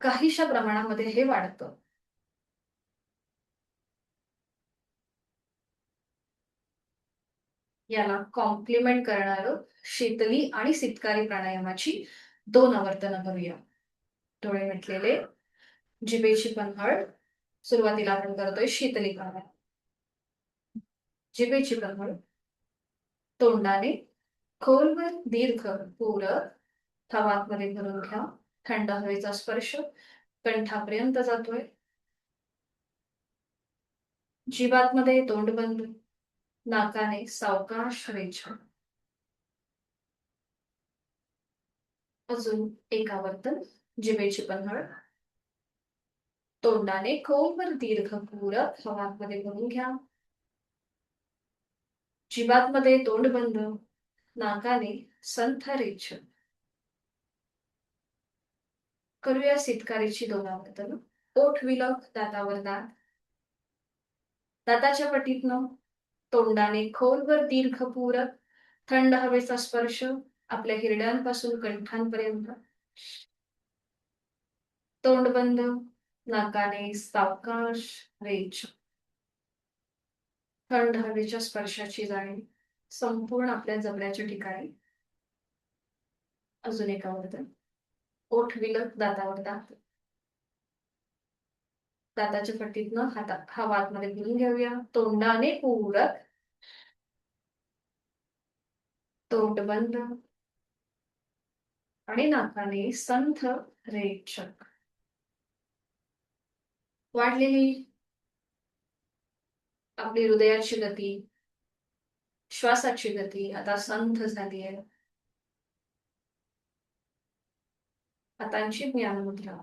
काहीशा प्रमाणामध्ये हे वाढतं. याला कॉम्प्लिमेंट करणारं शीतली आणि सितकारी प्राणायामाची 2 आवर्तनं करूया. डोळे मिटलेले, जिभेची पन्हळ. सुरुवातीला आपण करतोय शीतली प्राणायाम. जिभेची पन्हळ, तोंडाने खोलवर दीर्घ पूरक हवा आतमध्ये भरून घ्या. थंड हवेचा स्पर्श कंठापर्यंत जातोय. जिभातमध्ये तोंड बंद, नाकाने सावकाश रेचन. अजून एक आवर्तन. जिभेची पन्हळ, तोंडाने खोलवर दीर्घ पूरक हवा आतमध्ये भरून घ्या. जिभातमध्ये तोंड बंद, नाकाने संथ रेचन. करूया सितकारीची 2 आवर्तन. ओठ विलग, दातावर दात. दाताच्या पटीतनं तोंडाने खोलवर दीर्घ पूरक थंड हवेचा स्पर्श आपल्या हिरड्यांपासून कंठांपर्यंत. तोंड बंद, नाकाने सावकाश रेचन. थंड हवेच्या स्पर्शाची जाणीव संपूर्ण आपल्या जबड्याच्या ठिकाणी. अजून एक आवर्तन. ओठ विलग, दातावर दात. दाताच्या पट्टीतनं हवा आतमध्ये भरून घेऊया. तोंडाने पूरक, तोंड बंद आणि नाकाने संथ रेचक. वाढलेली आपली हृदयाची गती, श्वासाची गती आता संथ झाली आहे. हातांची ज्ञान मुद्रा.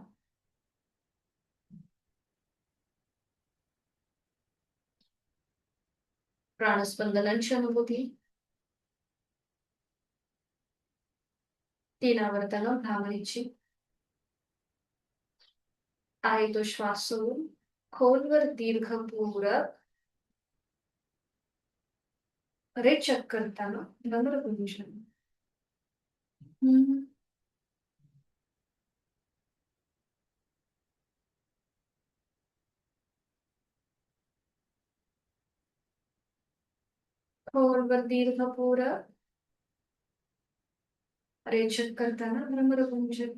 प्राणस्पंदनांची अनुभूती. 3 आवर्तनं भ्रामरीची. आहे तो श्वास सोडून खोलवर दीर्घ पूरक रेचक करताना भ्रमरपुंजन. खोलवर दीर्घ पूरक रेचक करताना भ्रमरपुंजन.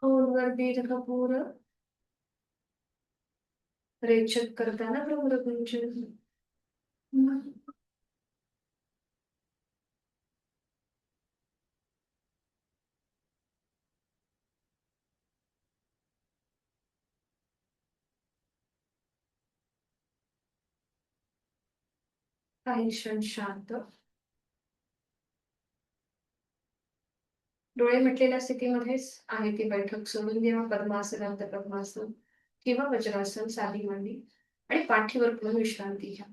खोलवर दीर्घ पूरक रेचक करताना भ्रमरपुंजन. काही क्षण शांत. डोळे मिटलेल्या स्थितीमध्येच आहे ती बैठक सोडून द्या. पद्मासन, अर्ध पद्मासन किंवा वज्रासन, साधी मांडी आणि पाठीवर पुढे विश्रांती घ्या.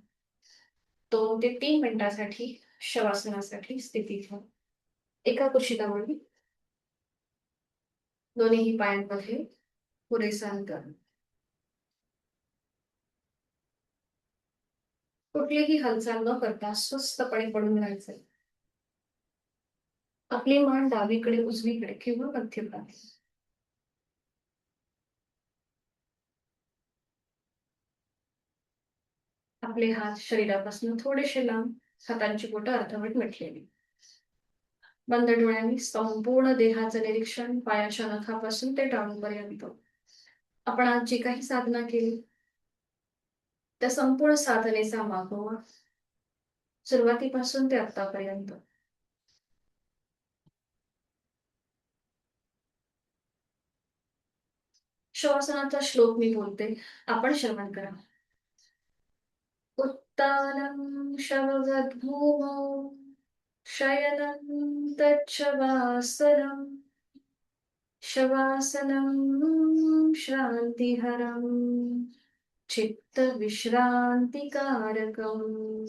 2 ते 3 मिनिटासाठी शवासनासाठी स्थिती घ्या. एका कुशीदावळी, दोन्हीही पायांमध्ये पुरेसा अंतर. कुठलीही हालचाल न करता स्वस्थपणे पडून राहायचंय. आपली मान डावीकडे, उजवीकडे किंवा मध्यभागी. आपले हात शरीरापासून थोडेसे लांब, हातांची बोटं अर्धवट मिटलेली. बंद डोळ्यांनी संपूर्ण देहाचं निरीक्षण पायाच्या नखापासून ते टाळूपर्यंत. आपण आज जी काही साधना केली त्या संपूर्ण साधनेचा मागोवा सुरुवातीपासून ते आतापर्यंत. शवासनाचा श्लोक मी बोलते, आपण श्रवण करा. उत्तानं शववद्भूमौ शयनं तच्छवासनम् शवासनं शान्तिहरं चित्तविश्रान्तिकारकम्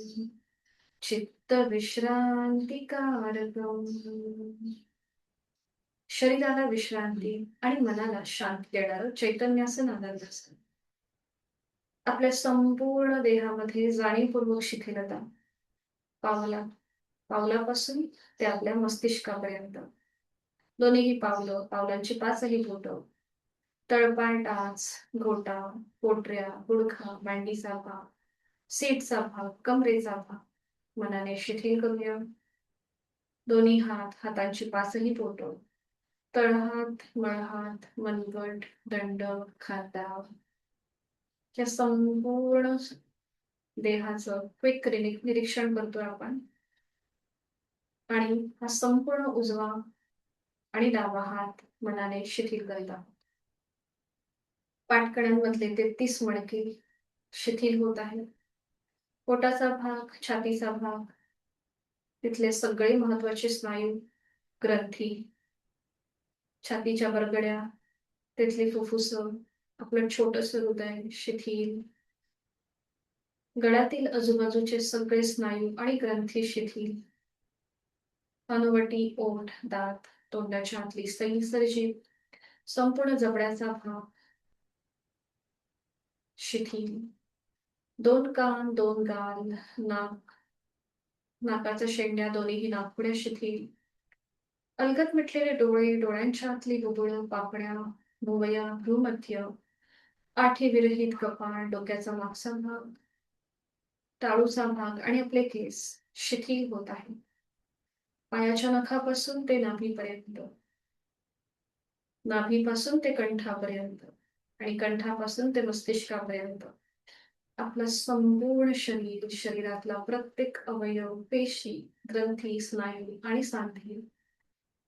चित्तविश्रान्तिकारकम्. शरीराला विश्रांती आणि मनाला शांती देणारं चैतन्याचं नादाभ्यासन. आपल्या संपूर्ण देहामध्ये जाणीवपूर्वक शिथिलता. पावला पावलापासून ते आपल्या मस्तिष्कापर्यंत. दोन्हीही पावलं, पावलांची 5ही बोटं, तळपाय, टाच, घोटा, पोटऱ्या, गुडघा, मांडीचा भाग, सीटचा भाग, कमरेचा भाग मनाने शिथिल करूया. दोन्ही हात, हातांची 5ही बोटं, तळहात, मळहात, मनगट, दंड, खांदा या संपूर्ण देहाचं क्विक निरीक्षण करतोय आपण. आणि हा संपूर्ण उजवा आणि डावा हात मनाने शिथिल करीत आहोत. पाठकड्यांमधले 33 मणके शिथिल होत आहेत. पोटाचा भाग, छातीचा भाग, तिथले सगळे महत्वाचे स्नायू, ग्रंथी, छातीच्या बरगड्या, तिथली फुफ्फुसं, आपलं छोटंसं हृदय शिथिल, गळ्यातील आजूबाजूचे सगळे स्नायू आणि ग्रंथी शिथिल, हनुवटी, ओठ, दात, तोंडाच्या आतली सैल जीभ, संपूर्ण जबड्याचा भाग शिथिल, 2 कान, 2 गाल, नाक, नाकाच्या शेंड्या, दोन्हीही नाकपुड्या शिथिल, अलगद मिटलेले डोळे, डोळ्यांच्या आतली बुबुळं, पापण्या, भुवया, भ्रूमध्य, आठी विरहित कपाळ, डोक्याचा मागचा भाग, टाळूचा भाग आणि आपले केस शिथिल होत आहे. पायाच्या नखापासून ते नाभीपर्यंत, नाभीपासून ते कंठापर्यंत आणि कंठापासून ते मस्तिष्कापर्यंत आपलं संपूर्ण शरीर, शरीरातला प्रत्येक अवयव, पेशी, ग्रंथी, स्नायू आणि सांधे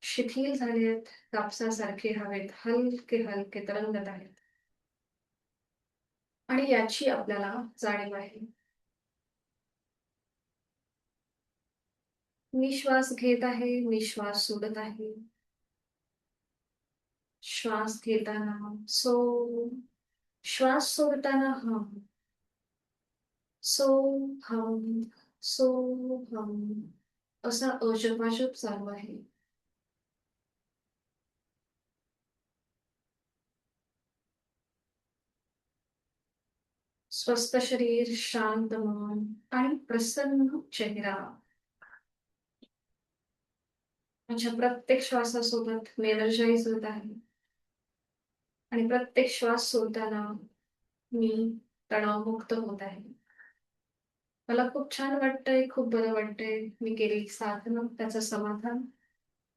शिथिल झालेत. कापसासारखे हवेत हलके हलके तरंगत आहेत. आणि याची आपल्याला जाणीव आहे. मी श्वास घेत आहे, मी श्वास सोडत आहे. श्वास घेताना सो, श्वास सोडताना हम, सो हम, सो हम असा अजपाजप चालू आहे. स्वस्थ शरीर, शांत मन आणि प्रसन्न चेहरा माझ्या प्रत्येक श्वासासोबत मी एनर्जाइज होत आहे. आणि प्रत्येक श्वास सोडताना मी तणावमुक्त होत आहे. मला खूप छान वाटतंय, खूप बरं वाटतंय. मी केलेली साधना, त्याचं समाधान,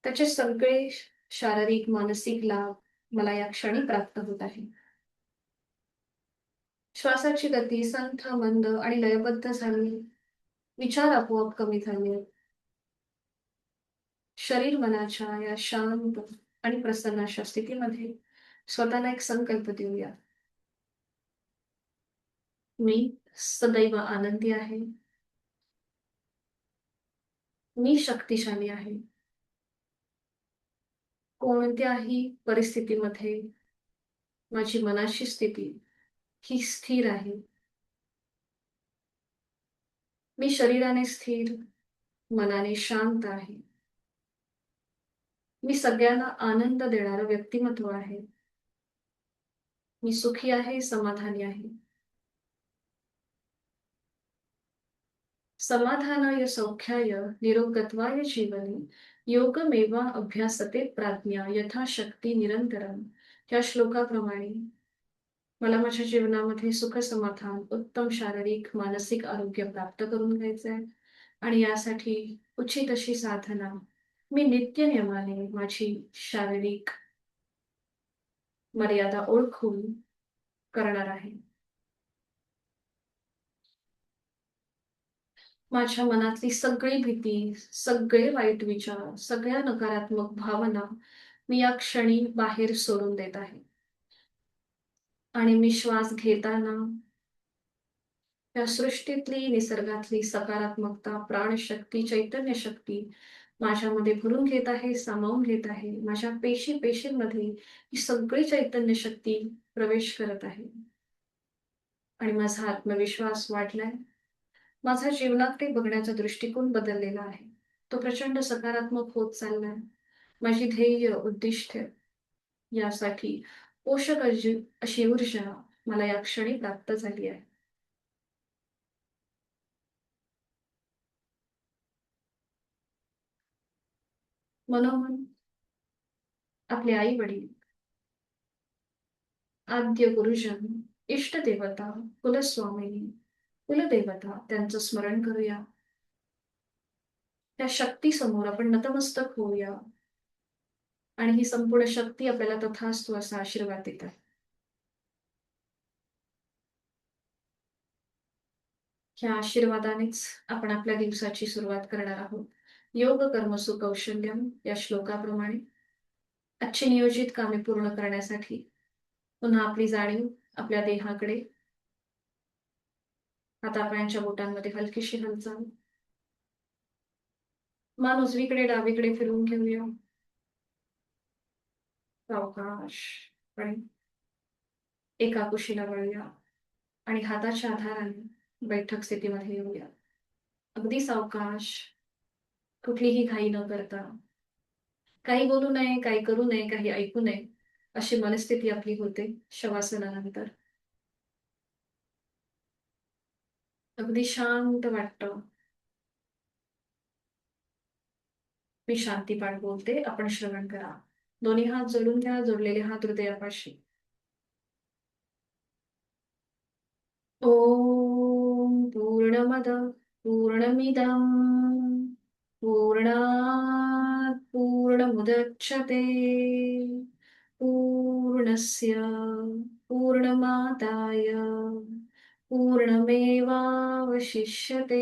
त्याचे सगळे शारीरिक, मानसिक लाभ मला या क्षणी प्राप्त होत आहे. श्वासाची गती संथ, मंद आणि लयबद्ध झाली. विचार आपोआप कमी झाले. शरीर मनाच्या या शांत आणि प्रसन्न अशा स्थितीमध्ये स्वतःला एक संकल्प देऊया. मी सदैव आनंदी आहे. मी शक्तिशाली आहे. कोणत्याही परिस्थितीमध्ये माझी मनाची स्थिती ही स्थिर आहे. मी शरीराने स्थिर, मनाने शांत आहे. मी सगळ्यांना आनंद देणारं व्यक्तिमत्व आहे. मी सुखी आहे, समाधानी आहे. समाधानाय सौख्याय निरोगत्वाय जीवने योगमेवा अभ्यासते प्राज्ञा यथाशक्ती निरंतरम या श्लोकाप्रमाणे मला माझ्या जीवनामध्ये सुख समाधान, उत्तम शारीरिक, मानसिक आरोग्य प्राप्त करून घ्यायचंय. आणि यासाठी उचित अशी साधना मी नित्यनेमाने माझी शारीरिक मर्यादा ओळखून करणार आहे. माझ्या मनातली सगळी भीती, सगळे वाईट विचार, सगळ्या नकारात्मक भावना मी या क्षणी बाहेर सोडून देत आहे. आणि मी श्वास घेताना या सृष्टीतली, निसर्गातली सकारात्मकता, प्राणशक्ती, चैतन्य शक्ती माझ्यामध्ये भरून घेत आहे, सामावून घेत आहे. माझ्या पेशींमध्ये ही सगळी चैतन्य शक्ती प्रवेश करत आहे. आणि माझा आत्मविश्वास वाढलाय. माझा जीवनाकडे बघण्याचा दृष्टिकोन बदललेला आहे. तो प्रचंड सकारात्मक होत चाललाय. माझी ध्येय, उद्दिष्ट यासाठी पोषक अशी ऊर्जा मला या क्षणी प्राप्त झाली आहे. मनोमन आपले आई वडील, आद्य गुरुजन, इष्ट देवता, कुलस्वामिनी, कुलदेवता त्यांचं स्मरण करूया. त्या शक्ती समोर आपण नतमस्तक होऊया आणि ही संपूर्ण शक्ती आपल्याला तथास्तु असा आशीर्वाद देत आहे. ह्या आशीर्वादानेच आपण आपल्या दिवसाची सुरुवात करणार आहोत. योग कर्मसु कौशल्यम या श्लोकाप्रमाणे आजची नियोजित कामे पूर्ण करण्यासाठी पुन्हा आपली जाणीव आपल्या देहाकडे, हातापायांच्या बोटांमध्ये हलकीशी हालचाल, मान उजवीकडे डावीकडे फिरवून घेऊया. सावकाश आणि एका कुशीला वळूया आणि हाताच्या आधाराने बैठक स्थितीमध्ये येऊया. अगदी सावकाश, कुठलीही घाई न करता, काही बोलू नये, काही करू नये, काही ऐकू नये, अशी मनस्थिती आपली होते शवासनानंतर. अगदी शांत वाटतं. मी शांतीपाठ बोलते, आपण श्रवण करा. दोन्ही हात जोडून घ्या, जोडलेले हात हृदयापाशी. ओम पूर्णमद पूर्णमिदं पूर्णात् पूर्णमुदच्यते पूर्णस्य पूर्णमादाय पूर्णमेवावशिष्यते.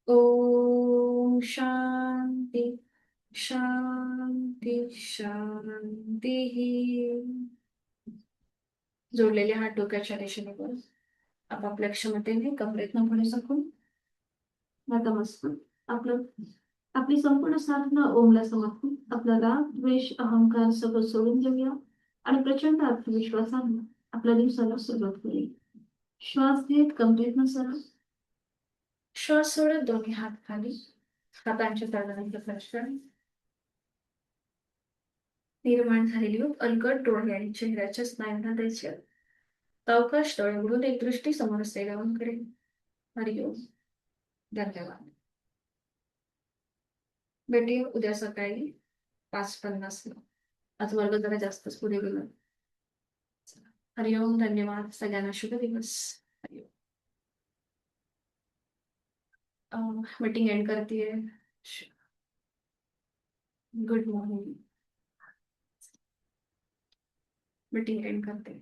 ओम शांती शांती शांती. जोडलेले हात डोक्याच्या दिशेने करून आपापल्या क्षमतेने कमरेतनं पुढे सरकून नतमस्तक. आपलं आपली संपूर्ण साधना ओमला समर्पून आपला राग, द्वेष, अहंकार सगळं सोडून देऊया आणि प्रचंड आत्मविश्वासाने आपल्या दिवसाला सुरुवात करूया. श्वास घेत कमरेतनं सरळ, श्वास सोडत दोन्ही हात खाली, हातांच्या तळव्यांचा स्पर्श करा. निर्माण झालेली अलगद डोळे आणि चेहऱ्याच्या स्नायूंना द्यायची. सावकाश डोळे उघडून एक दृष्टी समोर सेवांकडे. हरिओम. धन्यवाद. भेटूया उद्या सकाळी 5:50 ला. आज वर्ग जरा जास्तच पुढे गेला. हरिओम. धन्यवाद सगळ्यांना. शुभ दिवस. हरिओम. मीटिंग एंड करते. Good morning. मीटिंग एंड करते.